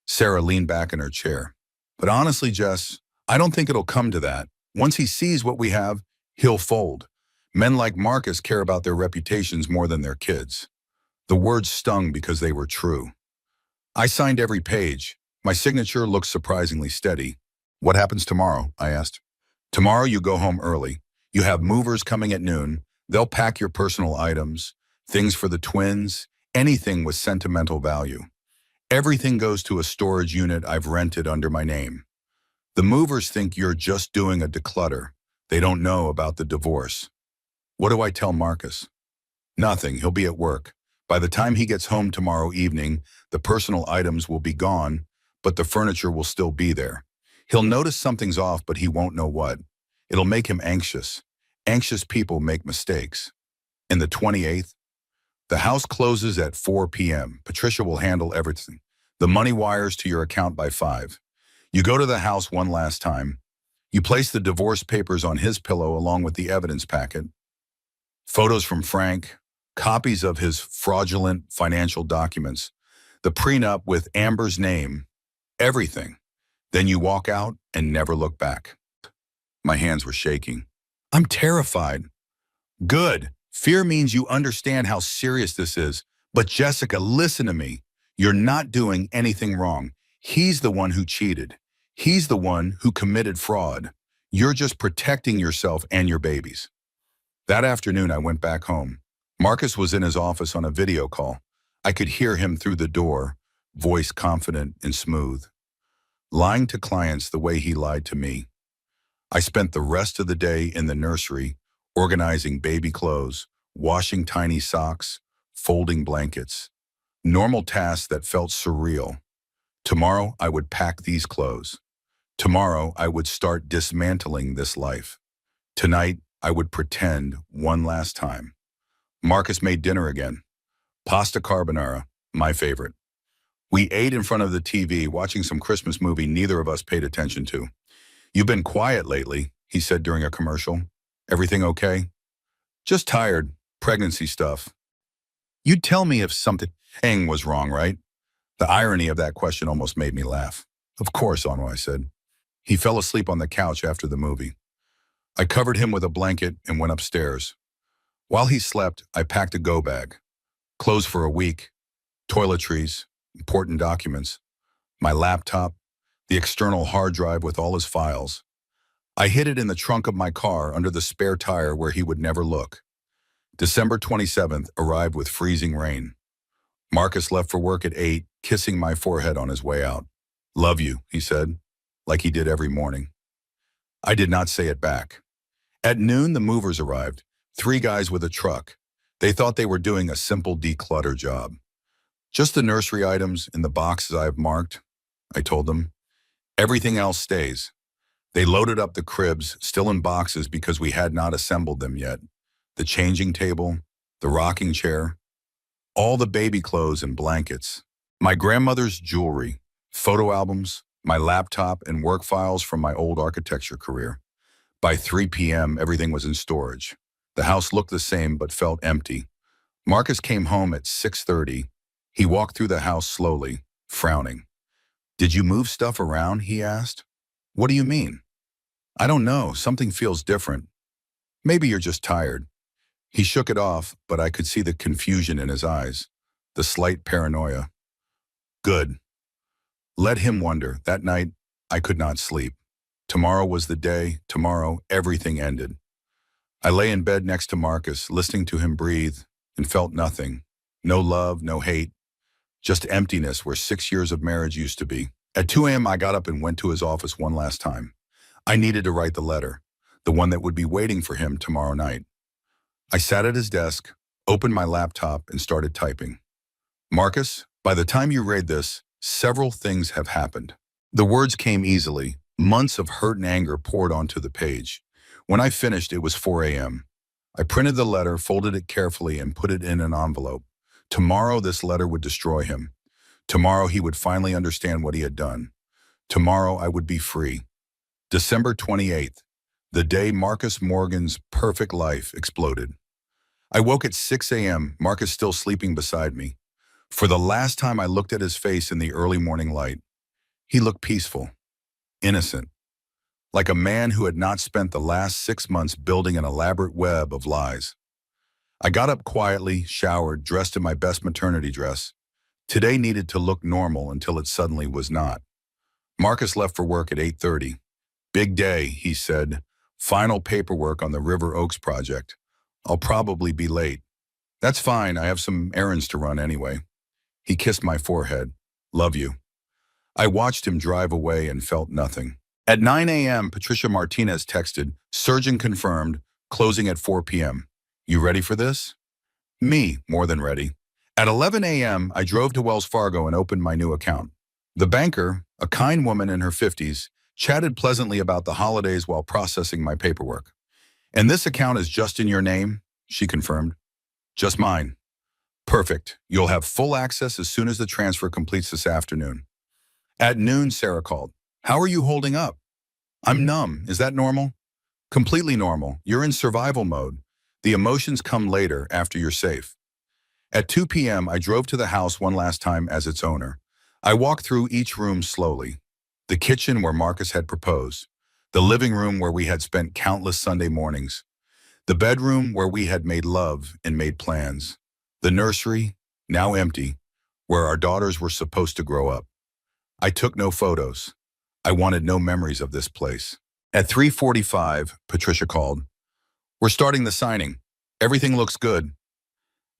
Sarah leaned back in her chair. "But honestly, Jess, I don't think it'll come to that. Once he sees what we have, he'll fold. Men like Marcus care about their reputations more than their kids." The words stung because they were true. I signed every page. My signature looked surprisingly steady. "What happens tomorrow?" I asked. "Tomorrow you go home early. You have movers coming at noon. They'll pack your personal items, things for the twins, anything with sentimental value. Everything goes to a storage unit I've rented under my name. The movers think you're just doing a declutter. They don't know about the divorce." "What do I tell Marcus?" "Nothing. He'll be at work. By the time he gets home tomorrow evening, the personal items will be gone, but the furniture will still be there. He'll notice something's off, but he won't know what. It'll make him anxious. Anxious people make mistakes." And the 28th, "The house closes at 4 p.m. Patricia will handle everything. The money wires to your account by 5. You go to the house one last time. You place the divorce papers on his pillow along with the evidence packet. Photos from Frank, copies of his fraudulent financial documents, the prenup with Amber's name, everything. Then you walk out and never look back." My hands were shaking. "I'm terrified." "Good. Fear means you understand how serious this is. But Jessica, listen to me. You're not doing anything wrong. He's the one who cheated. He's the one who committed fraud. You're just protecting yourself and your babies." That afternoon, I went back home. Marcus was in his office on a video call. I could hear him through the door, voice confident and smooth, lying to clients the way he lied to me. I spent the rest of the day in the nursery, organizing baby clothes, washing tiny socks, folding blankets. Normal tasks that felt surreal. Tomorrow, I would pack these clothes. Tomorrow, I would start dismantling this life. Tonight, I would pretend one last time. Marcus made dinner again. Pasta carbonara, my favorite. We ate in front of the TV, watching some Christmas movie neither of us paid attention to. "You've been quiet lately," he said during a commercial. "Everything okay?" "Just tired. Pregnancy stuff." "You'd tell me if something was wrong, right?" The irony of that question almost made me laugh. "Of course, Onwa," I said. He fell asleep on the couch after the movie. I covered him with a blanket and went upstairs. While he slept, I packed a go bag. Clothes for a week, toiletries, important documents, my laptop, the external hard drive with all his files. I hid it in the trunk of my car under the spare tire where he would never look. December 27th arrived with freezing rain. Marcus left for work at 8, kissing my forehead on his way out. "Love you," he said, like he did every morning. I did not say it back. At noon, the movers arrived, 3 guys with a truck. They thought they were doing a simple declutter job. "Just the nursery items in the boxes I've marked," I told them. "Everything else stays." They loaded up the cribs, still in boxes because we had not assembled them yet. The changing table, the rocking chair, all the baby clothes and blankets, my grandmother's jewelry, photo albums, my laptop, and work files from my old architecture career. By 3 p.m., everything was in storage. The house looked the same but felt empty. Marcus came home at 6:30. He walked through the house slowly, frowning. "Did you move stuff around?" he asked. "What do you mean?" "I don't know. Something feels different." "Maybe you're just tired." He shook it off, but I could see the confusion in his eyes, the slight paranoia. Good. Let him wonder. That night, I could not sleep. Tomorrow was the day. Tomorrow, everything ended. I lay in bed next to Marcus, listening to him breathe, and felt nothing. No love, no hate. Just emptiness where 6 years of marriage used to be. At 2 a.m., I got up and went to his office one last time. I needed to write the letter, the one that would be waiting for him tomorrow night. I sat at his desk, opened my laptop, and started typing. "Marcus, by the time you read this, several things have happened." The words came easily. Months of hurt and anger poured onto the page. When I finished, it was 4 a.m. I printed the letter, folded it carefully, and put it in an envelope. Tomorrow, this letter would destroy him. Tomorrow, he would finally understand what he had done. Tomorrow, I would be free. December 28th, the day Marcus Morgan's perfect life exploded. I woke at 6 a.m., Marcus still sleeping beside me. For the last time, I looked at his face in the early morning light. He looked peaceful, innocent, like a man who had not spent the last 6 months building an elaborate web of lies. I got up quietly, showered, dressed in my best maternity dress. Today needed to look normal until it suddenly was not. Marcus left for work at 8:30. "Big day," he said. "Final paperwork on the River Oaks project. I'll probably be late." "That's fine, I have some errands to run anyway." He kissed my forehead. "Love you." I watched him drive away and felt nothing. At 9 a.m., Patricia Martinez texted, "Surgeon confirmed, closing at 4 p.m. You ready for this?" Me, more than ready. At 11 a.m., I drove to Wells Fargo and opened my new account. The banker, a kind woman in her 50s, chatted pleasantly about the holidays while processing my paperwork. "And this account is just in your name?" she confirmed. "Just mine." "Perfect. You'll have full access as soon as the transfer completes this afternoon." At noon, Sarah called. "How are you holding up?" "I'm numb. Is that normal?" "Completely normal. You're in survival mode. The emotions come later after you're safe." At 2 p.m., I drove to the house one last time as its owner. I walked through each room slowly. The kitchen where Marcus had proposed. The living room where we had spent countless Sunday mornings. The bedroom where we had made love and made plans. The nursery, now empty, where our daughters were supposed to grow up. I took no photos. I wanted no memories of this place. At 3:45, Patricia called. We're starting the signing. Everything looks good.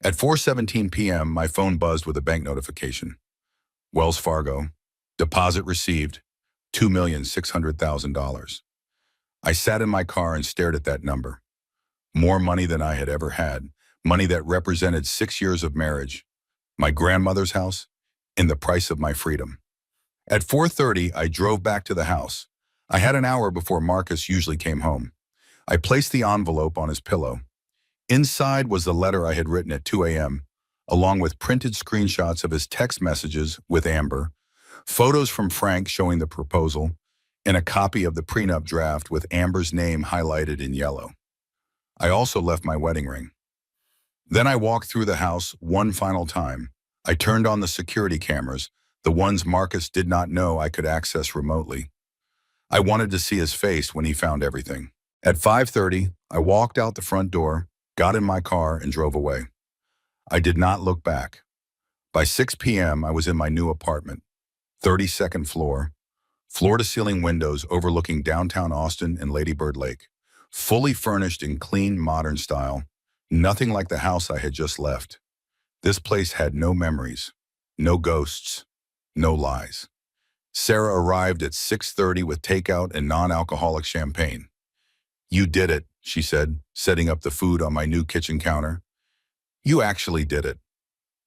At 4:17 p.m., my phone buzzed with a bank notification. Wells Fargo. Deposit received. $2,600,000. I sat in my car and stared at that number. More money than I had ever had. Money that represented 6 years of marriage. My grandmother's house, and the price of my freedom. At 4:30, I drove back to the house. I had an hour before Marcus usually came home. I placed the envelope on his pillow. Inside was the letter I had written at 2 a.m., along with printed screenshots of his text messages with Amber, photos from Frank showing the proposal, and a copy of the prenup draft with Amber's name highlighted in yellow. I also left my wedding ring. Then I walked through the house one final time. I turned on the security cameras, the ones Marcus did not know I could access remotely. I wanted to see his face when he found everything. At 5:30, I walked out the front door, got in my car, and drove away. I did not look back. By 6 p.m., I was in my new apartment, 32nd floor, floor-to-ceiling windows overlooking downtown Austin and Lady Bird Lake, fully furnished in clean, modern style, nothing like the house I had just left. This place had no memories, no ghosts, no lies. Sarah arrived at 6:30 with takeout and non-alcoholic champagne. "You did it," she said, setting up the food on my new kitchen counter. "You actually did it.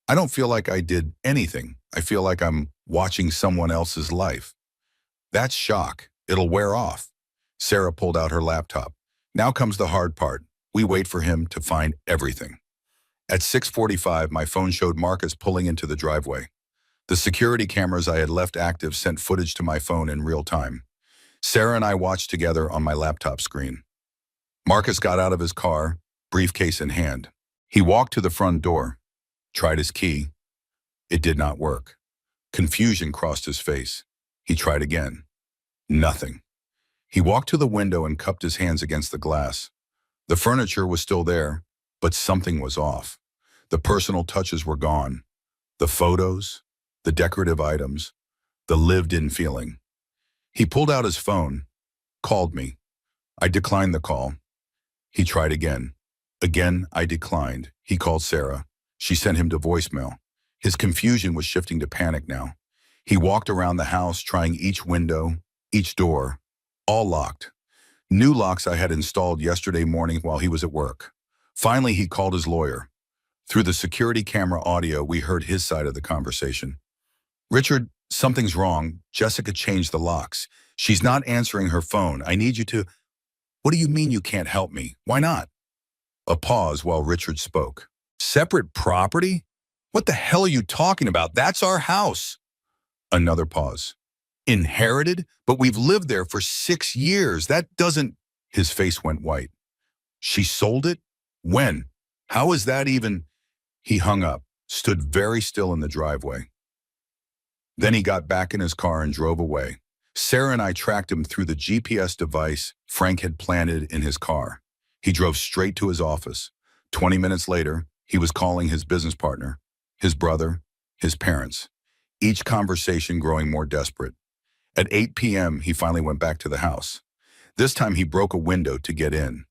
I don't feel like I did anything. I feel like I'm watching someone else's life." "That's shock. It'll wear off." Sarah pulled out her laptop. "Now comes the hard part. We wait for him to find everything." At 6:45, my phone showed Marcus pulling into the driveway. The security cameras I had left active sent footage to my phone in real time. Sarah and I watched together on my laptop screen. Marcus got out of his car, briefcase in hand. He walked to the front door, tried his key. It did not work. Confusion crossed his face. He tried again. Nothing. He walked to the window and cupped his hands against the glass. The furniture was still there, but something was off. The personal touches were gone. The photos, the decorative items, the lived-in feeling. He pulled out his phone, called me. I declined the call. He tried again. Again, I declined. He called Sarah. She sent him to voicemail. His confusion was shifting to panic now. He walked around the house, trying each window, each door, all locked. New locks I had installed yesterday morning while he was at work. Finally, he called his lawyer. Through the security camera audio, we heard his side of the conversation. "Richard, something's wrong. Jessica changed the locks. She's not answering her phone. I need you to..." "What do you mean you can't help me? Why not?" A pause while Richard spoke. "Separate property? What the hell are you talking about? That's our house." Another pause. "Inherited? But we've lived there for 6 years. That doesn't..." His face went white. "She sold it? When? How is that even..." He hung up, stood very still in the driveway. Then he got back in his car and drove away. Sarah and I tracked him through the GPS device Frank had planted in his car. He drove straight to his office. 20 minutes later, he was calling his business partner, his brother, his parents, each conversation growing more desperate. At 8 p.m., he finally went back to the house. This time he broke a window to get in.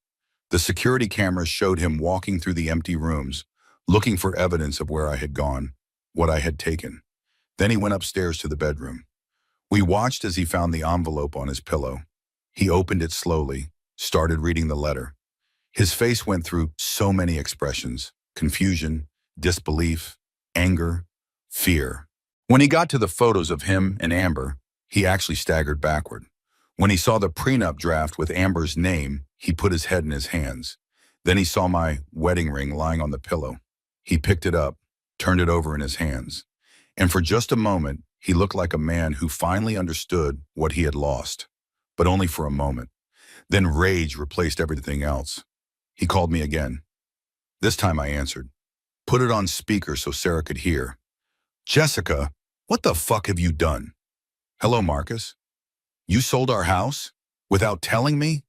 The security cameras showed him walking through the empty rooms, looking for evidence of where I had gone, what I had taken. Then he went upstairs to the bedroom. We watched as he found the envelope on his pillow. He opened it slowly, started reading the letter. His face went through so many expressions: confusion, disbelief, anger, fear. When he got to the photos of him and Amber, he actually staggered backward. When he saw the prenup draft with Amber's name, he put his head in his hands. Then he saw my wedding ring lying on the pillow. He picked it up, turned it over in his hands. And for just a moment, he looked like a man who finally understood what he had lost, but only for a moment. Then rage replaced everything else. He called me again. This time I answered, put it on speaker so Sarah could hear. "Jessica, what the fuck have you done?" "Hello, Marcus. You sold our house? Without telling me?"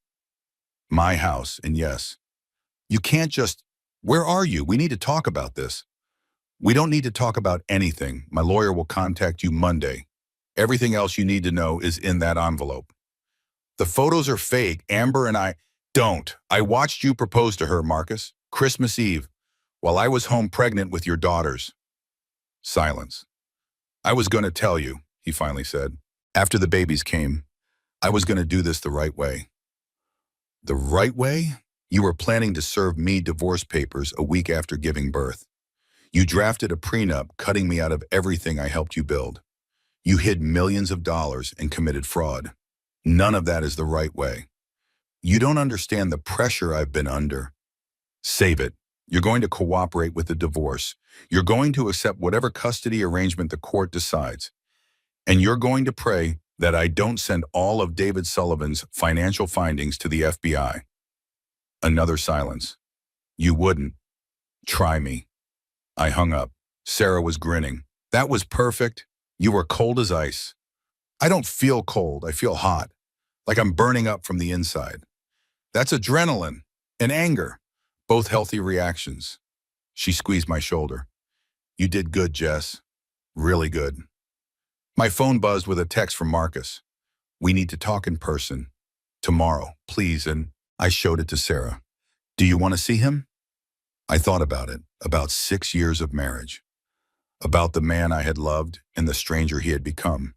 "My house, and yes. You can't just... Where are you? We need to talk about this." "We don't need to talk about anything. My lawyer will contact you Monday. Everything else you need to know is in that envelope." "The photos are fake. Amber and I..." Don't. I watched you propose to her, Marcus. Christmas Eve, while I was home pregnant with your daughters. Silence. I was going to tell you, he finally said. After the babies came, I was going to do this the right way. The right way? You were planning to serve me divorce papers a week after giving birth. You drafted a prenup, cutting me out of everything I helped you build. You hid millions of dollars and committed fraud. None of that is the right way. You don't understand the pressure I've been under. Save it. You're going to cooperate with the divorce. You're going to accept whatever custody arrangement the court decides. And you're going to pray that I don't send all of David Sullivan's financial findings to the FBI. Another silence. You wouldn't. Try me. I hung up. Sarah was grinning. That was perfect. You were cold as ice. I don't feel cold. I feel hot. Like I'm burning up from the inside. That's adrenaline and anger. Both healthy reactions. She squeezed my shoulder. You did good, Jess. Really good. My phone buzzed with a text from Marcus. We need to talk in person. Tomorrow, please. And I showed it to Sarah. Do you want to see him? I thought about it, about 6 years of marriage, about the man I had loved and the stranger he had become.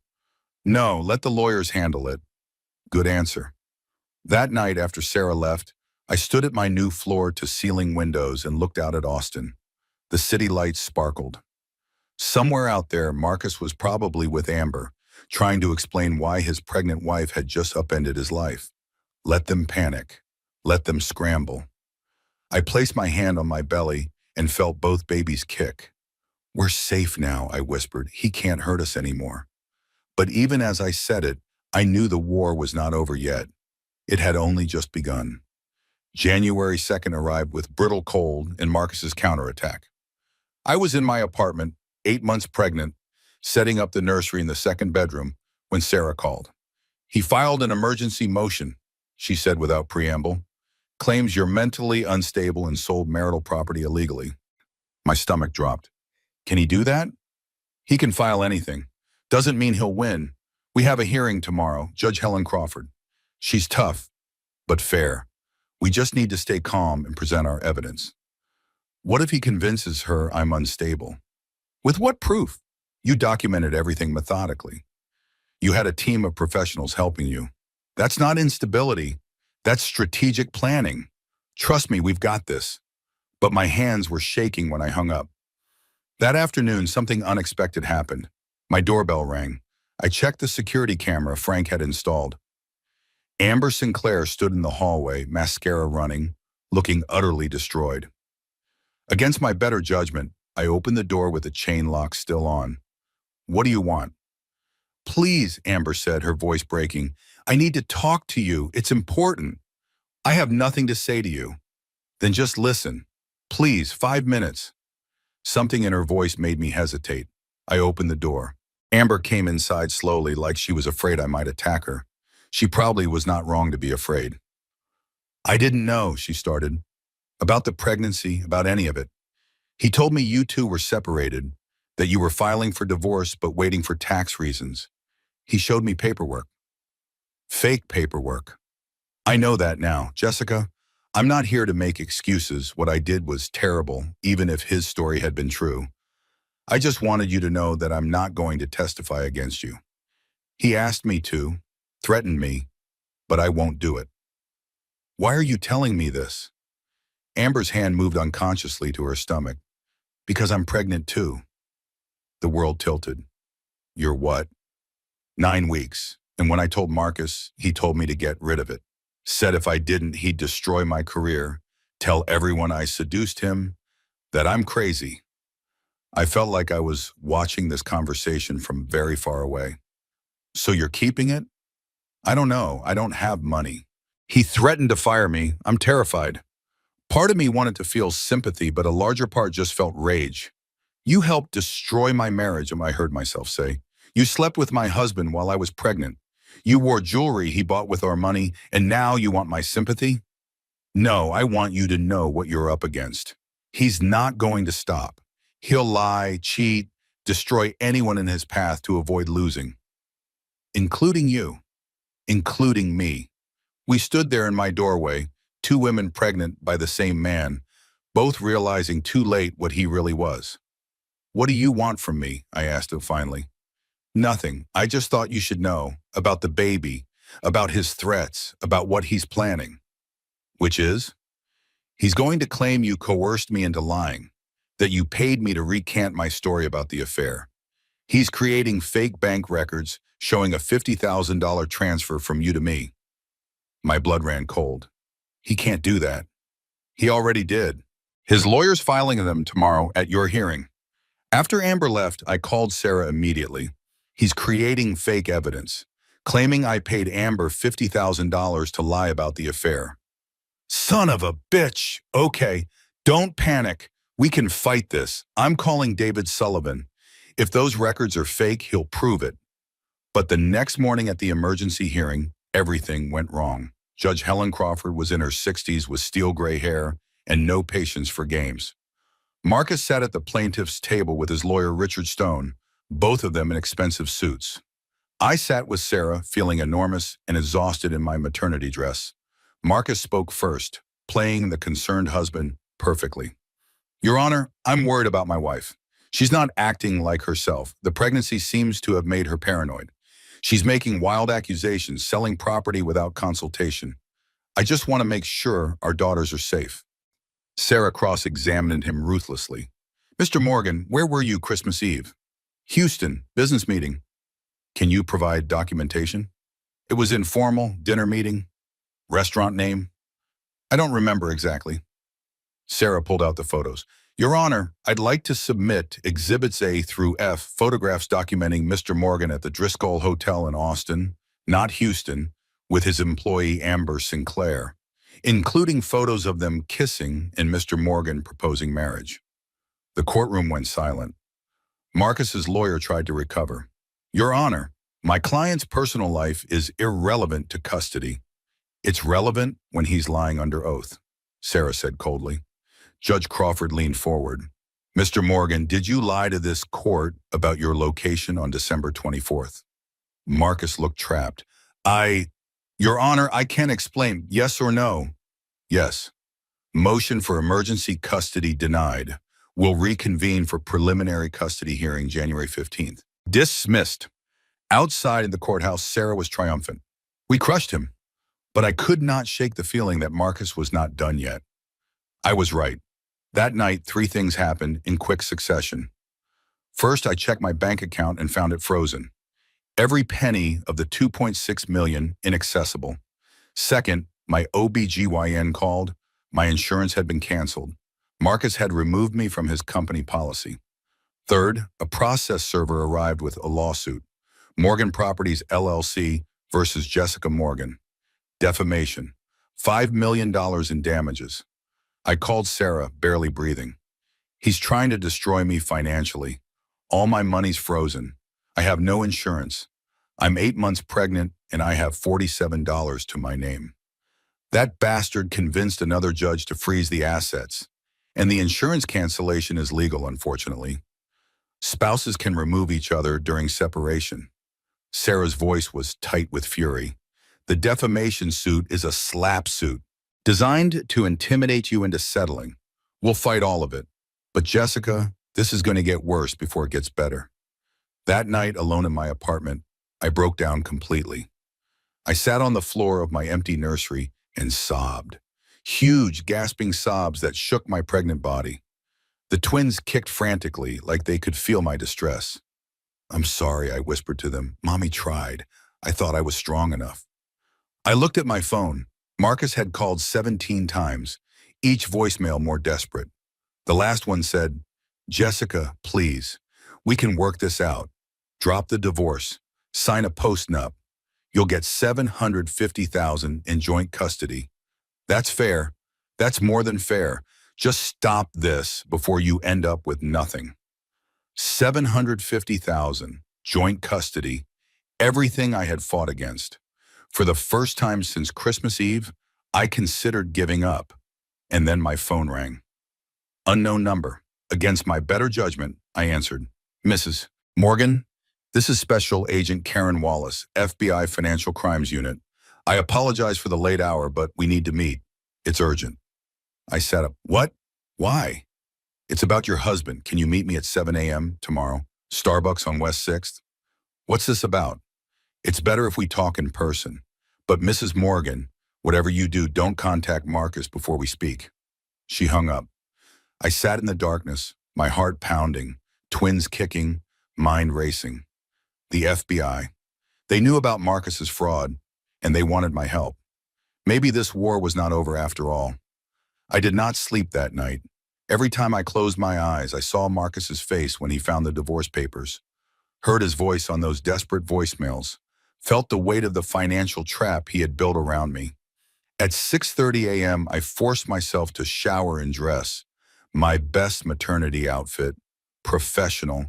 No, let the lawyers handle it. Good answer. That night after Sarah left, I stood at my new floor-to-ceiling windows and looked out at Austin. The city lights sparkled. Somewhere out there, Marcus was probably with Amber, trying to explain why his pregnant wife had just upended his life. Let them panic. Let them scramble. I placed my hand on my belly and felt both babies kick. We're safe now, I whispered. He can't hurt us anymore. But even as I said it, I knew the war was not over yet. It had only just begun. January 2nd arrived with brittle cold and Marcus's counterattack. I was in my apartment, 8 months pregnant, setting up the nursery in the second bedroom when Sarah called. He filed an emergency motion, she said without preamble. Claims you're mentally unstable and sold marital property illegally. My stomach dropped. Can he do that? He can file anything. Doesn't mean he'll win. We have a hearing tomorrow, Judge Helen Crawford. She's tough, but fair. We just need to stay calm and present our evidence. What if he convinces her I'm unstable? With what proof? You documented everything methodically. You had a team of professionals helping you. That's not instability. That's strategic planning. Trust me, we've got this. But my hands were shaking when I hung up. That afternoon, something unexpected happened. My doorbell rang. I checked the security camera Frank had installed. Amber Sinclair stood in the hallway, mascara running, looking utterly destroyed. Against my better judgment, I opened the door with the chain lock still on. What do you want? Please, Amber said, her voice breaking. I need to talk to you. It's important. I have nothing to say to you. Then just listen. Please, 5 minutes. Something in her voice made me hesitate. I opened the door. Amber came inside slowly, like she was afraid I might attack her. She probably was not wrong to be afraid. I didn't know, she started. About the pregnancy, about any of it. He told me you two were separated, that you were filing for divorce but waiting for tax reasons. He showed me paperwork. Fake paperwork. I know that now. Jessica, I'm not here to make excuses. What I did was terrible, even if his story had been true. I just wanted you to know that I'm not going to testify against you. He asked me to, threatened me, but I won't do it. Why are you telling me this? Amber's hand moved unconsciously to her stomach. Because I'm pregnant too. The world tilted. You're what? 9 weeks. And when I told Marcus, he told me to get rid of it. Said if I didn't, he'd destroy my career, tell everyone I seduced him, that I'm crazy. I felt like I was watching this conversation from very far away. So you're keeping it? I don't know. I don't have money. He threatened to fire me. I'm terrified. Part of me wanted to feel sympathy, but a larger part just felt rage. You helped destroy my marriage, I heard myself say. You slept with my husband while I was pregnant. You wore jewelry he bought with our money, and now you want my sympathy? No, I want you to know what you're up against. He's not going to stop. He'll lie, cheat, destroy anyone in his path to avoid losing. Including you. Including me. We stood there in my doorway, two women pregnant by the same man, both realizing too late what he really was. "What do you want from me?" I asked him finally. "Nothing. I just thought you should know about the baby, about his threats, about what he's planning." "Which is?" "He's going to claim you coerced me into lying, that you paid me to recant my story about the affair. He's creating fake bank records showing a $50,000 transfer from you to me." My blood ran cold. "He can't do that." "He already did. His lawyer's filing them tomorrow at your hearing." After Amber left, I called Sarah immediately. "He's creating fake evidence, claiming I paid Amber $50,000 to lie about the affair." "Son of a bitch! Okay, don't panic. We can fight this. I'm calling David Sullivan. If those records are fake, he'll prove it." But the next morning at the emergency hearing, everything went wrong. Judge Helen Crawford was in her 60s with steel gray hair and no patience for games. Marcus sat at the plaintiff's table with his lawyer Richard Stone, both of them in expensive suits. I sat with Sarah, feeling enormous and exhausted in my maternity dress. Marcus spoke first, playing the concerned husband perfectly. "Your Honor, I'm worried about my wife. She's not acting like herself. The pregnancy seems to have made her paranoid. She's making wild accusations, selling property without consultation. I just want to make sure our daughters are safe." Sarah cross-examined him ruthlessly. "Mr. Morgan, where were you Christmas Eve?" "Houston, business meeting." "Can you provide documentation?" "It was informal, dinner meeting." "Restaurant name?" "I don't remember exactly." Sarah pulled out the photos. "Your Honor, I'd like to submit Exhibits A through F, photographs documenting Mr. Morgan at the Driscoll Hotel in Austin, not Houston, with his employee Amber Sinclair, including photos of them kissing and Mr. Morgan proposing marriage." The courtroom went silent. Marcus's lawyer tried to recover. "Your Honor, my client's personal life is irrelevant to custody." "It's relevant when he's lying under oath," Sarah said coldly. Judge Crawford leaned forward. "Mr. Morgan, did you lie to this court about your location on December 24th? Marcus looked trapped. Your Honor, I can't explain. Yes or no?" "Yes." "Motion for emergency custody denied. Will reconvene for preliminary custody hearing January 15th. Dismissed." Outside in the courthouse, Sarah was triumphant. "We crushed him." But I could not shake the feeling that Marcus was not done yet. I was right. That night, three things happened in quick succession. First, I checked my bank account and found it frozen. Every penny of the $2.6 million inaccessible. Second, my OBGYN called. My insurance had been canceled. Marcus had removed me from his company policy. Third, a process server arrived with a lawsuit. Morgan Properties LLC versus Jessica Morgan. Defamation. $5 million in damages. I called Sarah, barely breathing. "He's trying to destroy me financially. All my money's frozen. I have no insurance. I'm 8 months pregnant and I have $47 to my name." That bastard convinced another judge to freeze the assets. And the insurance cancellation is legal, unfortunately. Spouses can remove each other during separation. Sarah's voice was tight with fury. "The defamation suit is a slap suit, designed to intimidate you into settling. We'll fight all of it. But Jessica, this is going to get worse before it gets better." That night, alone in my apartment, I broke down completely. I sat on the floor of my empty nursery and sobbed. Huge, gasping sobs that shook my pregnant body. The twins kicked frantically, like they could feel my distress. "I'm sorry," I whispered to them. "Mommy tried. I thought I was strong enough." I looked at my phone. Marcus had called 17 times, each voicemail more desperate. The last one said, "Jessica, please. We can work this out. Drop the divorce. Sign a postnup. You'll get $750,000 in joint custody. That's fair. That's more than fair. Just stop this before you end up with nothing." $750,000, joint custody, everything I had fought against. For the first time since Christmas Eve, I considered giving up. And then my phone rang. Unknown number. Against my better judgment, I answered. "Mrs. Morgan, this is Special Agent Karen Wallace, FBI Financial Crimes Unit. I apologize for the late hour, but we need to meet." It's urgent. I sat up. What? Why? It's about your husband. Can you meet me at 7 a.m. tomorrow? Starbucks on West 6th? What's this about? It's better if we talk in person. But Mrs. Morgan, whatever you do, don't contact Marcus before we speak. She hung up. I sat in the darkness, my heart pounding, twins kicking, mind racing. The FBI. They knew about Marcus's fraud, and they wanted my help. Maybe this war was not over after all. I did not sleep that night. Every time I closed my eyes, I saw Marcus's face when he found the divorce papers, heard his voice on those desperate voicemails, felt the weight of the financial trap he had built around me. At 6:30 a.m., I forced myself to shower and dress, my best maternity outfit, professional,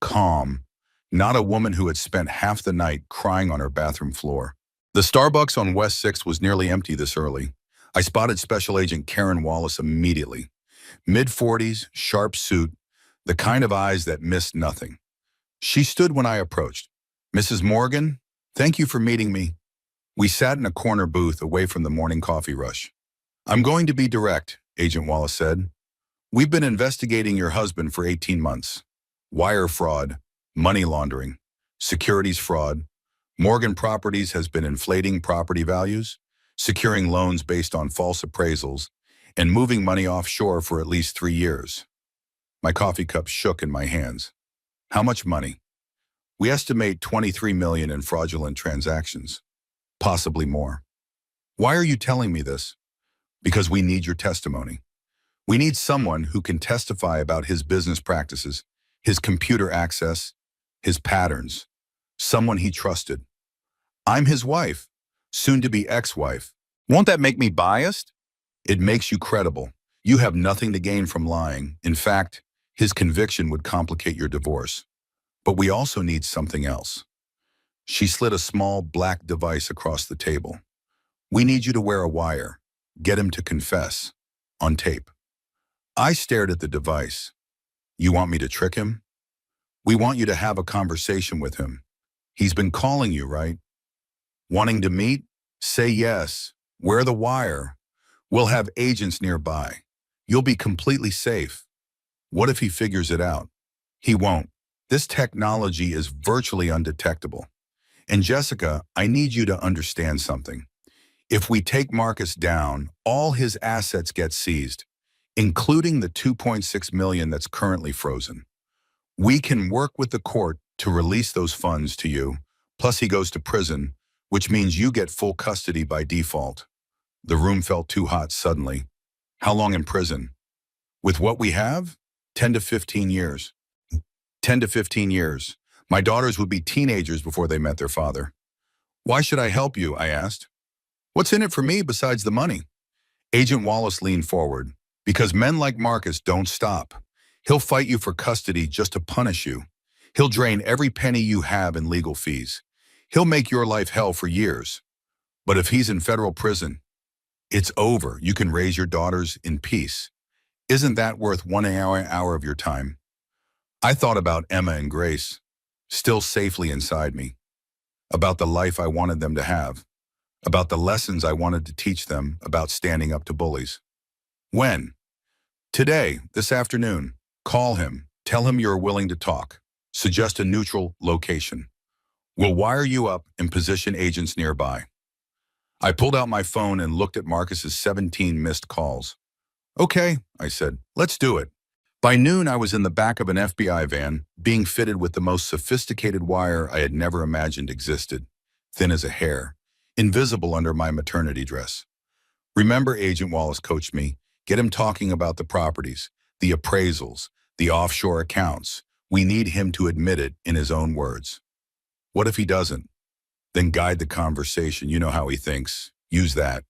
calm, not a woman who had spent half the night crying on her bathroom floor. The Starbucks on West 6th was nearly empty this early. I spotted Special Agent Karen Wallace immediately. Mid-40s, sharp suit, the kind of eyes that missed nothing. She stood when I approached. Mrs. Morgan, thank you for meeting me. We sat in a corner booth away from the morning coffee rush. I'm going to be direct, Agent Wallace said. We've been investigating your husband for 18 months. Wire fraud, money laundering, securities fraud. Morgan Properties has been inflating property values, securing loans based on false appraisals, and moving money offshore for at least 3 years. My coffee cup shook in my hands. How much money? We estimate 23 million in fraudulent transactions, possibly more. Why are you telling me this? Because we need your testimony. We need someone who can testify about his business practices, his computer access, his patterns, someone he trusted. I'm his wife, soon-to-be ex-wife. Won't that make me biased? It makes you credible. You have nothing to gain from lying. In fact, his conviction would complicate your divorce. But we also need something else. She slid a small black device across the table. We need you to wear a wire. Get him to confess. On tape. I stared at the device. You want me to trick him? We want you to have a conversation with him. He's been calling you, right? Wanting to meet? Say yes. Wear the wire. We'll have agents nearby. You'll be completely safe. What if he figures it out? He won't. This technology is virtually undetectable. And Jessica, I need you to understand something. If we take Marcus down, all his assets get seized, including the 2.6 million that's currently frozen. We can work with the court to release those funds to you, plus he goes to prison, which means you get full custody by default. The room felt too hot suddenly. How long in prison? With what we have? 10 to 15 years. 10 to 15 years. My daughters would be teenagers before they met their father. Why should I help you? I asked. What's in it for me besides the money? Agent Wallace leaned forward. Because men like Marcus don't stop. He'll fight you for custody just to punish you. He'll drain every penny you have in legal fees. He'll make your life hell for years. But if he's in federal prison, it's over. You can raise your daughters in peace. Isn't that worth 1 hour of your time? I thought about Emma and Grace, still safely inside me, about the life I wanted them to have, about the lessons I wanted to teach them about standing up to bullies. When? Today, this afternoon. Call him. Tell him you're willing to talk. Suggest a neutral location. We'll wire you up and position agents nearby. I pulled out my phone and looked at Marcus's 17 missed calls. Okay, I said, let's do it. By noon, I was in the back of an FBI van, being fitted with the most sophisticated wire I had never imagined existed, thin as a hair, invisible under my maternity dress. Remember, Agent Wallace coached me, get him talking about the properties, the appraisals, the offshore accounts. We need him to admit it in his own words. What if he doesn't? Then guide the conversation. You know how he thinks. Use that.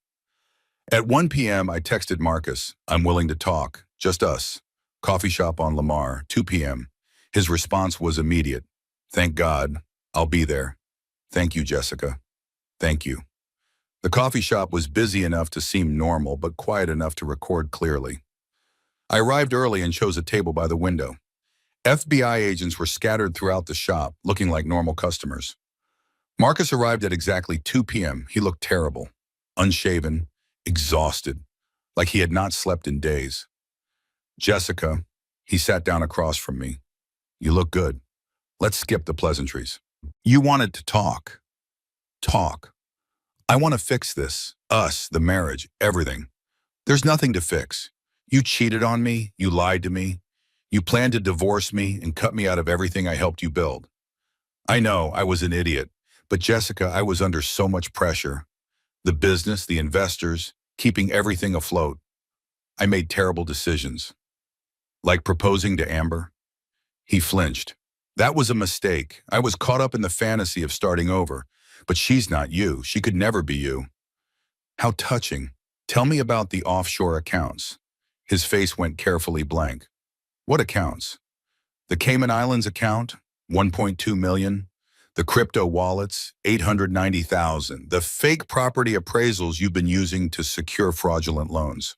At 1 p.m., I texted Marcus, I'm willing to talk, just us. Coffee shop on Lamar, 2 p.m. His response was immediate. Thank God. I'll be there. Thank you, Jessica. Thank you. The coffee shop was busy enough to seem normal, but quiet enough to record clearly. I arrived early and chose a table by the window. FBI agents were scattered throughout the shop, looking like normal customers. Marcus arrived at exactly 2 p.m. He looked terrible, unshaven, exhausted. like he had not slept in days. Jessica, he sat down across from me. You look good. Let's skip the pleasantries. You wanted to talk. Talk. I want to fix this. Us, the marriage, everything. There's nothing to fix. You cheated on me. You lied to me. You planned to divorce me and cut me out of everything I helped you build. I know I was an idiot, but Jessica, I was under so much pressure. The business, the investors, keeping everything afloat. I made terrible decisions. Like proposing to Amber. He flinched. That was a mistake. I was caught up in the fantasy of starting over. But she's not you. She could never be you. How touching. Tell me about the offshore accounts. His face went carefully blank. What accounts? The Cayman Islands account, 1.2 million. The crypto wallets, 890,000. The fake property appraisals you've been using to secure fraudulent loans.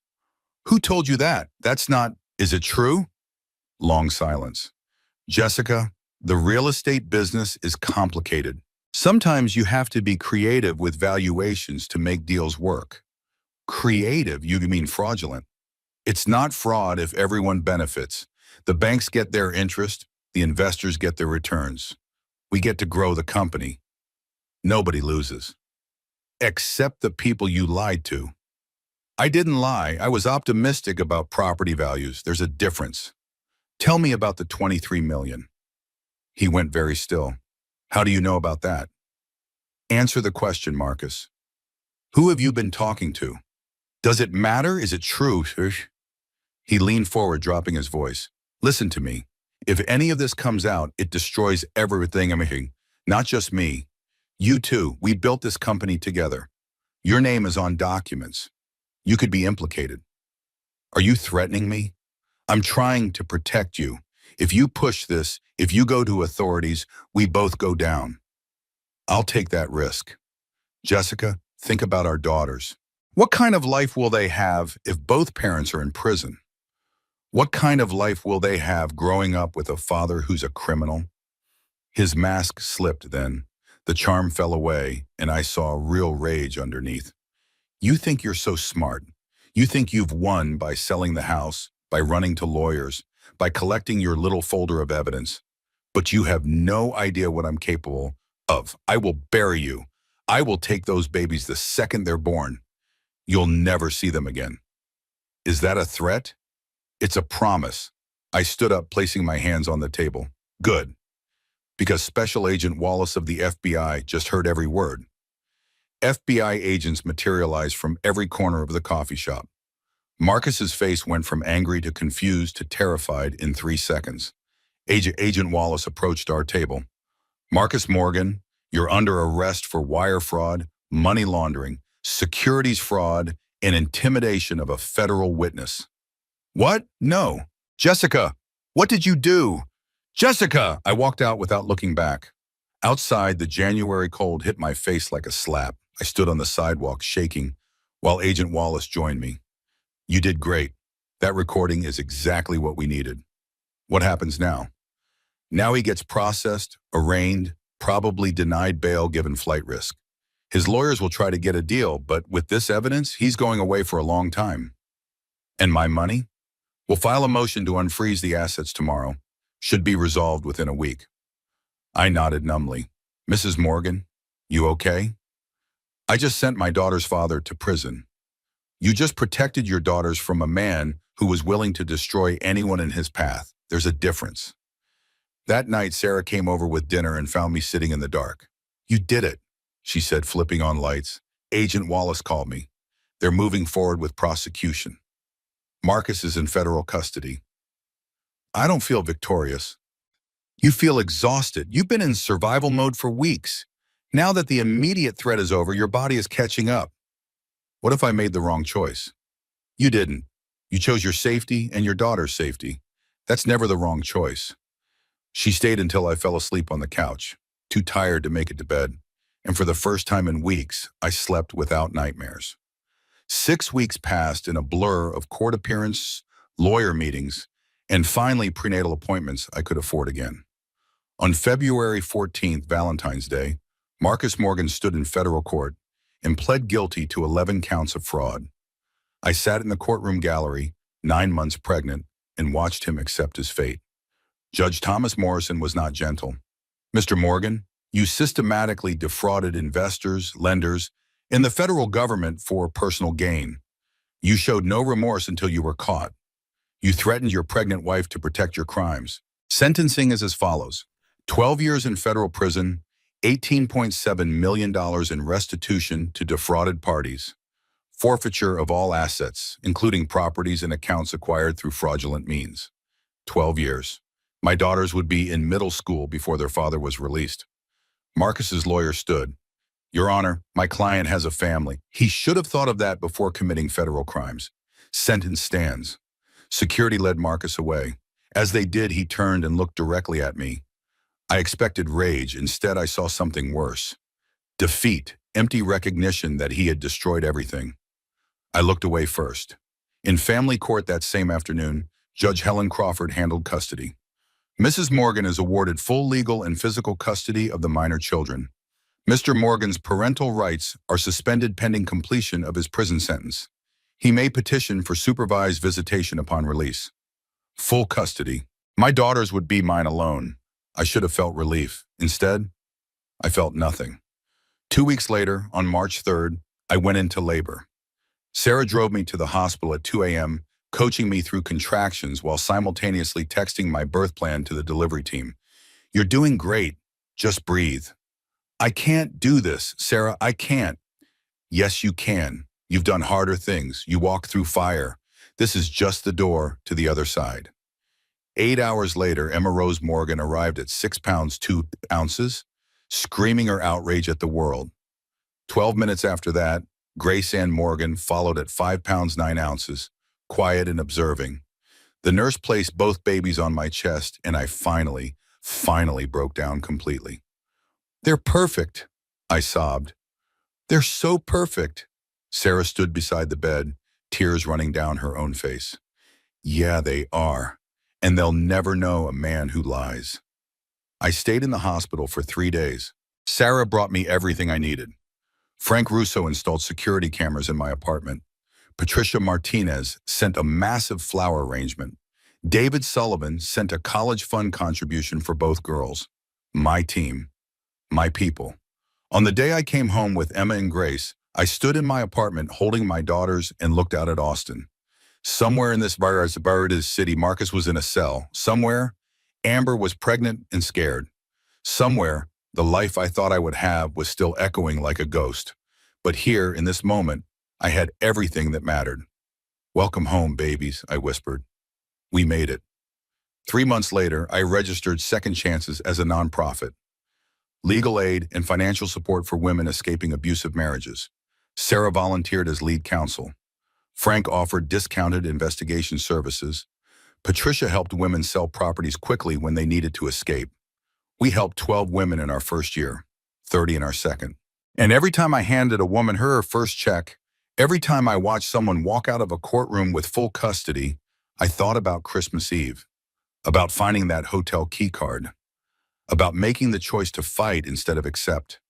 Who told you that? That's not... Is it true? Long silence. Jessica, the real estate business is complicated. Sometimes you have to be creative with valuations to make deals work. Creative? You mean fraudulent? It's not fraud if everyone benefits. The banks get their interest, the investors get their returns. We get to grow the company. Nobody loses. Except the people you lied to. I didn't lie. I was optimistic about property values. There's a difference. Tell me about the 23 million. He went very still. How do you know about that? Answer the question, Marcus. Who have you been talking to? Does it matter? Is it true? He leaned forward, dropping his voice. Listen to me. If any of this comes out, it destroys everything I'm making. Not just me. You too. We built this company together. Your name is on documents. You could be implicated. Are you threatening me? I'm trying to protect you. If you push this, if you go to authorities, we both go down. I'll take that risk. Jessica, think about our daughters. What kind of life will they have if both parents are in prison? What kind of life will they have growing up with a father who's a criminal? His mask slipped then. The charm fell away, and I saw real rage underneath. You think you're so smart. You think you've won by selling the house, by running to lawyers, by collecting your little folder of evidence. But you have no idea what I'm capable of. I will bury you. I will take those babies the second they're born. You'll never see them again. Is that a threat? It's a promise. I stood up, placing my hands on the table. Good. Because Special Agent Wallace of the FBI just heard every word. FBI agents materialized from every corner of the coffee shop. Marcus's face went from angry to confused to terrified in 3 seconds. Agent Wallace approached our table. Marcus Morgan, you're under arrest for wire fraud, money laundering, securities fraud, and intimidation of a federal witness. What? No. Jessica, what did you do? Jessica! I walked out without looking back. Outside, the January cold hit my face like a slap. I stood on the sidewalk shaking while Agent Wallace joined me. You did great. That recording is exactly what we needed. What happens now? Now he gets processed, arraigned, probably denied bail given flight risk. His lawyers will try to get a deal, but with this evidence, he's going away for a long time. And my money? We'll file a motion to unfreeze the assets tomorrow. Should be resolved within a week. I nodded numbly. Mrs. Morgan, you okay? I just sent my daughter's father to prison. You just protected your daughters from a man who was willing to destroy anyone in his path. There's a difference. That night, Sarah came over with dinner and found me sitting in the dark. You did it, she said, flipping on lights. Agent Wallace called me. They're moving forward with prosecution. Marcus is in federal custody. I don't feel victorious. You feel exhausted. You've been in survival mode for weeks. Now that the immediate threat is over, your body is catching up. What if I made the wrong choice? You didn't. You chose your safety and your daughter's safety. That's never the wrong choice. She stayed until I fell asleep on the couch, too tired to make it to bed. And for the first time in weeks, I slept without nightmares. 6 weeks passed in a blur of court appearances, lawyer meetings, and finally prenatal appointments I could afford again. On February 14th, Valentine's Day, Marcus Morgan stood in federal court and pled guilty to 11 counts of fraud. I sat in the courtroom gallery, 9 months pregnant, and watched him accept his fate. Judge Thomas Morrison was not gentle. Mr. Morgan, you systematically defrauded investors, lenders, and the federal government for personal gain. You showed no remorse until you were caught. You threatened your pregnant wife to protect your crimes. Sentencing is as follows: 12 years in federal prison, $18.7 million in restitution to defrauded parties, forfeiture of all assets, including properties and accounts acquired through fraudulent means. 12 years. My daughters would be in middle school before their father was released. Marcus's lawyer stood. Your Honor, my client has a family. He should have thought of that before committing federal crimes. Sentence stands. Security led Marcus away. As they did, he turned and looked directly at me. I expected rage. Instead, I saw something worse. Defeat, empty recognition that he had destroyed everything. I looked away first. In family court that same afternoon, Judge Helen Crawford handled custody. Mrs. Morgan is awarded full legal and physical custody of the minor children. Mr. Morgan's parental rights are suspended pending completion of his prison sentence. He may petition for supervised visitation upon release. Full custody. My daughters would be mine alone. I should have felt relief. Instead, I felt nothing. 2 weeks later, on March 3rd, I went into labor. Sarah drove me to the hospital at 2 a.m., coaching me through contractions while simultaneously texting my birth plan to the delivery team. You're doing great. Just breathe. I can't do this, Sarah. I can't. Yes, you can. You've done harder things. You walked through fire. This is just the door to the other side. 8 hours later, Emma Rose Morgan arrived at 6 pounds 2 ounces, screaming her outrage at the world. 12 minutes after that, Grace Ann Morgan followed at 5 pounds 9 ounces, quiet and observing. The nurse placed both babies on my chest, and I finally broke down completely. They're perfect, I sobbed. They're so perfect. Sarah stood beside the bed, tears running down her own face. Yeah, they are. And they'll never know a man who lies. I stayed in the hospital for 3 days. Sarah brought me everything I needed. Frank Russo installed security cameras in my apartment. Patricia Martinez sent a massive flower arrangement. David Sullivan sent a college fund contribution for both girls. My team. My people. On the day I came home with Emma and Grace, I stood in my apartment holding my daughters and looked out at Austin. Somewhere in this buried city, Marcus was in a cell. Somewhere, Amber was pregnant and scared. Somewhere, the life I thought I would have was still echoing like a ghost. But here, in this moment, I had everything that mattered. Welcome home, babies, I whispered. We made it. 3 months later, I registered Second Chances as a nonprofit. Legal aid and financial support for women escaping abusive marriages. Sarah volunteered as lead counsel. Frank offered discounted investigation services. Patricia helped women sell properties quickly when they needed to escape. We helped 12 women in our first year, 30 in our second. And every time I handed a woman her first check, every time I watched someone walk out of a courtroom with full custody, I thought about Christmas Eve, about finding that hotel key card, about making the choice to fight instead of accept,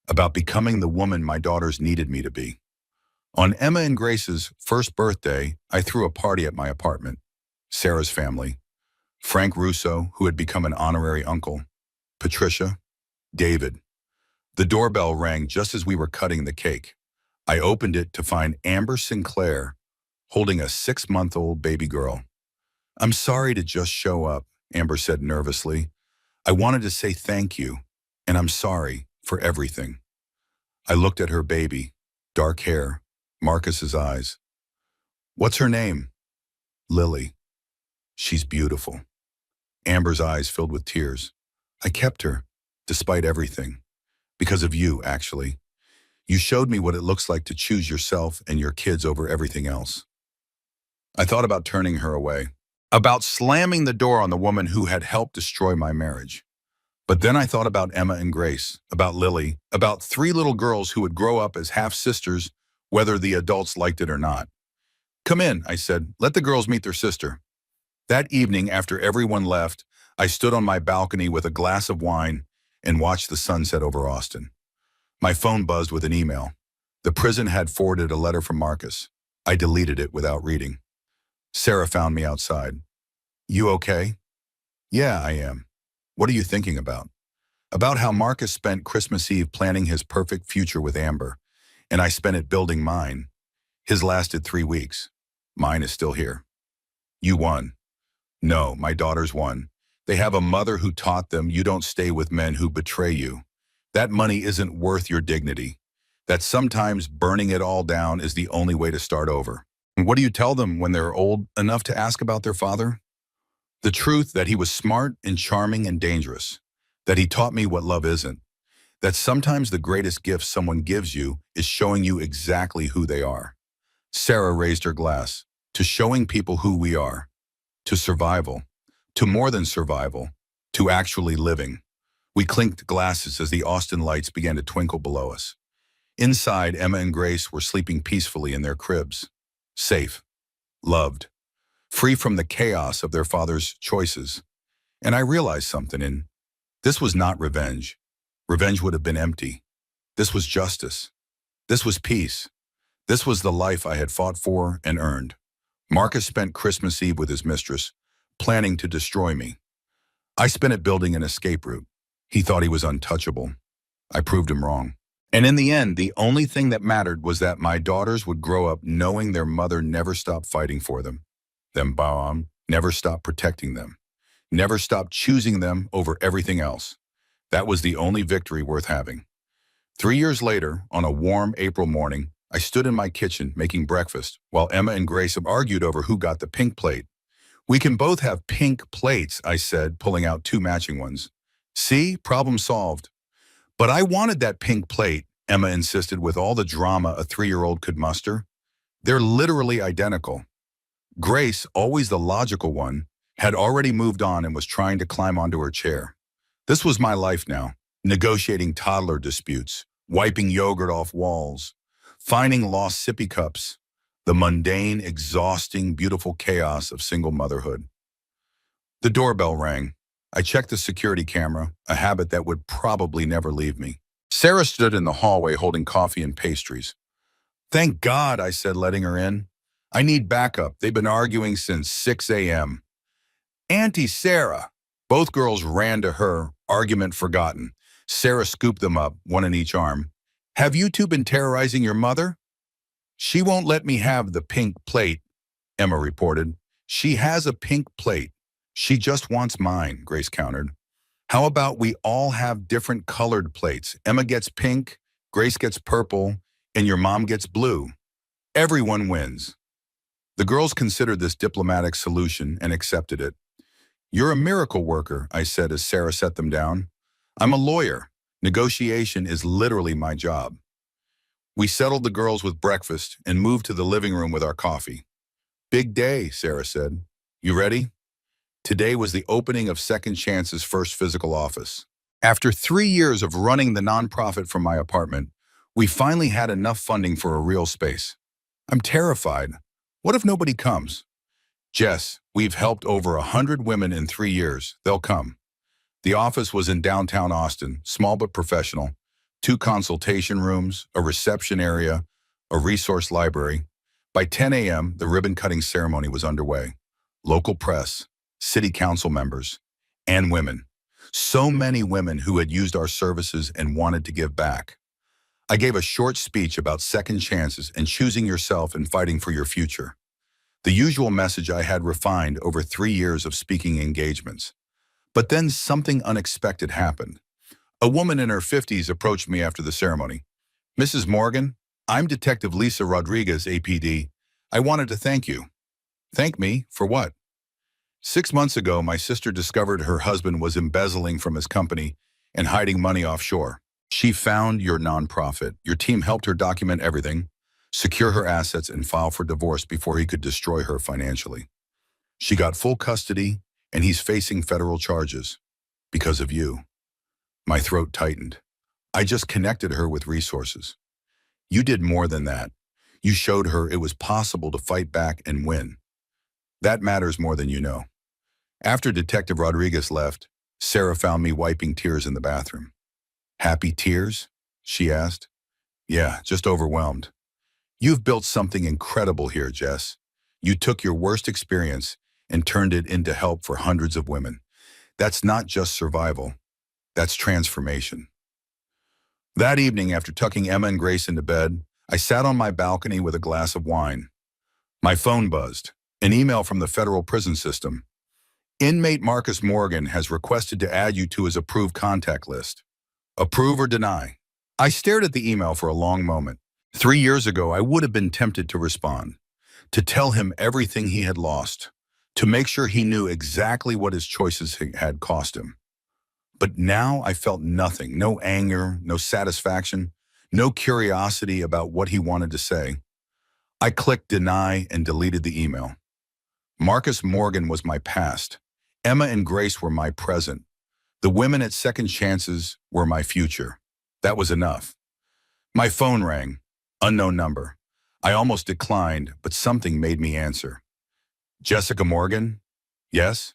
about becoming the woman my daughters needed me to be. On Emma and Grace's first birthday, I threw a party at my apartment. Sarah's family, Frank Russo, who had become an honorary uncle, Patricia, David. The doorbell rang just as we were cutting the cake. I opened it to find Amber Sinclair holding a 6-month-old baby girl. I'm sorry to just show up, Amber said nervously. I wanted to say thank you, and I'm sorry for everything. I looked at her baby, dark hair, Marcus's eyes. What's her name? Lily. She's beautiful. Amber's eyes filled with tears. I kept her, despite everything. Because of you, actually. You showed me what it looks like to choose yourself and your kids over everything else. I thought about turning her away, about slamming the door on the woman who had helped destroy my marriage. But then I thought about Emma and Grace, about Lily, about 3 little girls who would grow up as half-sisters, whether the adults liked it or not. Come in, I said. Let the girls meet their sister. That evening, after everyone left, I stood on my balcony with a glass of wine and watched the sunset over Austin. My phone buzzed with an email. The prison had forwarded a letter from Marcus. I deleted it without reading. Sarah found me outside. You okay? Yeah, I am. What are you thinking about? About how Marcus spent Christmas Eve planning his perfect future with Amber, and I spent it building mine. His lasted 3 weeks. Mine is still here. You won. No, my daughters won. They have a mother who taught them you don't stay with men who betray you. That money isn't worth your dignity. That sometimes burning it all down is the only way to start over. And what do you tell them when they're old enough to ask about their father? The truth that he was smart and charming and dangerous. That he taught me what love isn't. That sometimes the greatest gift someone gives you is showing you exactly who they are. Sarah raised her glass to showing people who we are, to survival, to more than survival, to actually living. We clinked glasses as the Austin lights began to twinkle below us. Inside, Emma and Grace were sleeping peacefully in their cribs, safe, loved, free from the chaos of their father's choices. And I realized something, and this was not revenge. Revenge would have been empty. This was justice. This was peace. This was the life I had fought for and earned. Marcus spent Christmas Eve with his mistress, planning to destroy me. I spent it building an escape route. He thought he was untouchable. I proved him wrong. And in the end, the only thing that mattered was that my daughters would grow up knowing their mother never stopped fighting for them. Them never stopped protecting them. Never stopped choosing them over everything else. That was the only victory worth having. 3 years later, on a warm April morning, I stood in my kitchen making breakfast while Emma and Grace argued over who got the pink plate. We can both have pink plates, I said, pulling out 2 matching ones. See, problem solved. But I wanted that pink plate, Emma insisted with all the drama a 3-year-old could muster. They're literally identical. Grace, always the logical one, had already moved on and was trying to climb onto her chair. This was my life now, negotiating toddler disputes, wiping yogurt off walls, finding lost sippy cups, the mundane, exhausting, beautiful chaos of single motherhood. The doorbell rang. I checked the security camera, a habit that would probably never leave me. Sarah stood in the hallway holding coffee and pastries. Thank God, I said, letting her in. I need backup. They've been arguing since 6 a.m. Auntie Sarah. Both girls ran to her, argument forgotten. Sarah scooped them up, one in each arm. Have you two been terrorizing your mother? She won't let me have the pink plate, Emma reported. She has a pink plate. She just wants mine, Grace countered. How about we all have different colored plates? Emma gets pink, Grace gets purple, and your mom gets blue. Everyone wins. The girls considered this diplomatic solution and accepted it. You're a miracle worker, I said as Sarah set them down. I'm a lawyer. Negotiation is literally my job. We settled the girls with breakfast and moved to the living room with our coffee. Big day, Sarah said. You ready? Today was the opening of Second Chance's first physical office. After 3 years of running the nonprofit from my apartment, we finally had enough funding for a real space. I'm terrified. What if nobody comes? Jess, we've helped over 100 women in 3 years. They'll come. The office was in downtown Austin, small but professional. 2 consultation rooms, a reception area, a resource library. By 10 a.m., the ribbon-cutting ceremony was underway. Local press, city council members, and women. So many women who had used our services and wanted to give back. I gave a short speech about second chances and choosing yourself and fighting for your future. The usual message I had refined over 3 years of speaking engagements. But then something unexpected happened. A woman in her 50s approached me after the ceremony. Mrs. Morgan, I'm Detective Lisa Rodriguez, APD. I wanted to thank you. Thank me for what? 6 months ago, my sister discovered her husband was embezzling from his company and hiding money offshore. She found your nonprofit. Your team helped her document everything, secure her assets, and file for divorce before he could destroy her financially. She got full custody, and he's facing federal charges because of you. My throat tightened. I just connected her with resources. You did more than that. You showed her it was possible to fight back and win. That matters more than you know. After Detective Rodriguez left, Sarah found me wiping tears in the bathroom. Happy tears? She asked. Yeah, just overwhelmed. You've built something incredible here, Jess. You took your worst experience and turned it into help for hundreds of women. That's not just survival, that's transformation. That evening, after tucking Emma and Grace into bed, I sat on my balcony with a glass of wine. My phone buzzed. An email from the federal prison system. Inmate Marcus Morgan has requested to add you to his approved contact list. Approve or deny? I stared at the email for a long moment. 3 years ago, I would have been tempted to respond, to tell him everything he had lost, to make sure he knew exactly what his choices had cost him. But now I felt nothing, no anger, no satisfaction, no curiosity about what he wanted to say. I clicked deny and deleted the email. Marcus Morgan was my past. Emma and Grace were my present. The women at Second Chances were my future. That was enough. My phone rang. Unknown number. I almost declined, but something made me answer. Jessica Morgan? Yes?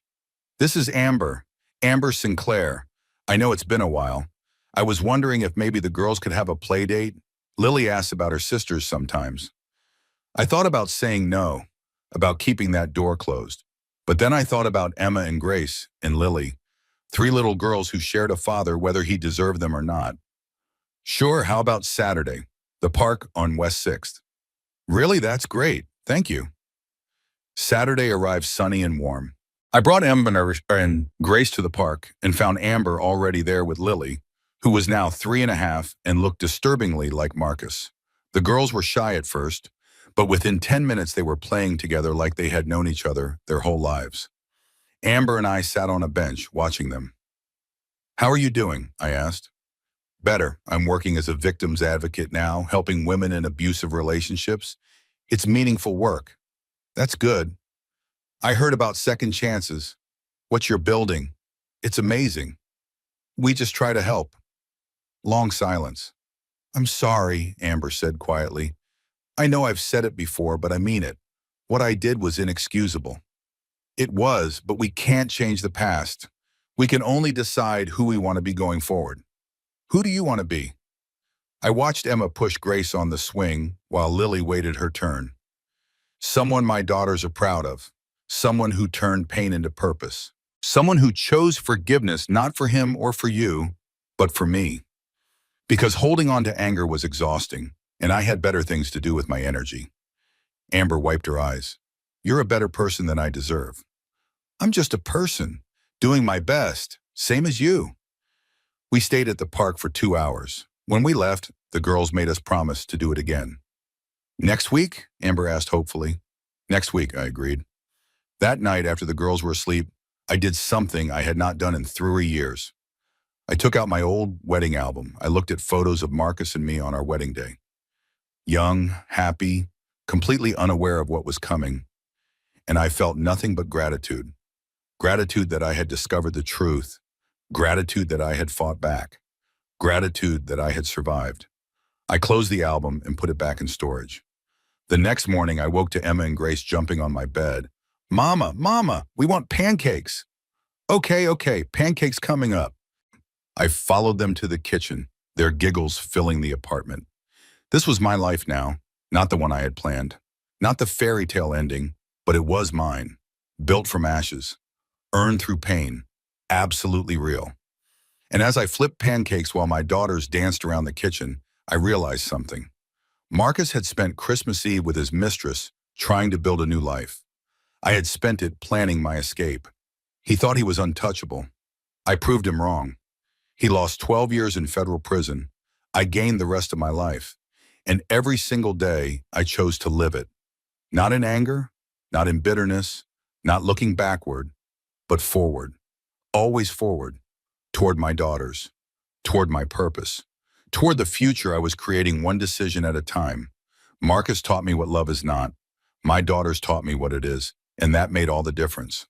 This is Amber. Amber Sinclair. I know it's been a while. I was wondering if maybe the girls could have a play date. Lily asks about her sisters sometimes. I thought about saying no, about keeping that door closed. But then I thought about Emma and Grace and Lily, 3 little girls who shared a father whether he deserved them or not. Sure, how about Saturday? The park on West 6th. Really, that's great. Thank you. Saturday arrived sunny and warm. I brought Emma and Grace to the park and found Amber already there with Lily, who was now 3.5 and looked disturbingly like Marcus. The girls were shy at first, but within 10 minutes they were playing together like they had known each other their whole lives. Amber and I sat on a bench watching them. How are you doing? I asked. Better. I'm working as a victim's advocate now, helping women in abusive relationships. It's meaningful work. That's good. I heard about Second Chances. What you're building. It's amazing. We just try to help. Long silence. I'm sorry, Amber said quietly. I know I've said it before, but I mean it. What I did was inexcusable. It was, but we can't change the past. We can only decide who we want to be going forward. Who do you want to be? I watched Emma push Grace on the swing while Lily waited her turn. Someone my daughters are proud of. Someone who turned pain into purpose. Someone who chose forgiveness not for him or for you, but for me. Because holding on to anger was exhausting, and I had better things to do with my energy. Amber wiped her eyes. You're a better person than I deserve. I'm just a person, doing my best, same as you. We stayed at the park for 2 hours. When we left, the girls made us promise to do it again. Next week? Amber asked hopefully. Next week, I agreed. That night, after the girls were asleep, I did something I had not done in 3 years. I took out my old wedding album. I looked at photos of Marcus and me on our wedding day. Young, happy, completely unaware of what was coming. And I felt nothing but gratitude. Gratitude that I had discovered the truth. Gratitude that I had fought back. Gratitude that I had survived. I closed the album and put it back in storage. The next morning, I woke to Emma and Grace jumping on my bed. Mama, Mama, we want pancakes. Okay, pancakes coming up. I followed them to the kitchen, their giggles filling the apartment. This was my life now, not the one I had planned. Not the fairy tale ending, but it was mine. Built from ashes. Earned through pain. Absolutely real. And as I flipped pancakes while my daughters danced around the kitchen, I realized something. Marcus had spent Christmas Eve with his mistress, trying to build a new life. I had spent it planning my escape. He thought he was untouchable. I proved him wrong. He lost 12 years in federal prison. I gained the rest of my life. And every single day, I chose to live it. Not in anger, not in bitterness, not looking backward, but forward. Always forward. Toward my daughters. Toward my purpose. Toward the future I was creating one decision at a time. Marcus taught me what love is not. My daughters taught me what it is, and that made all the difference.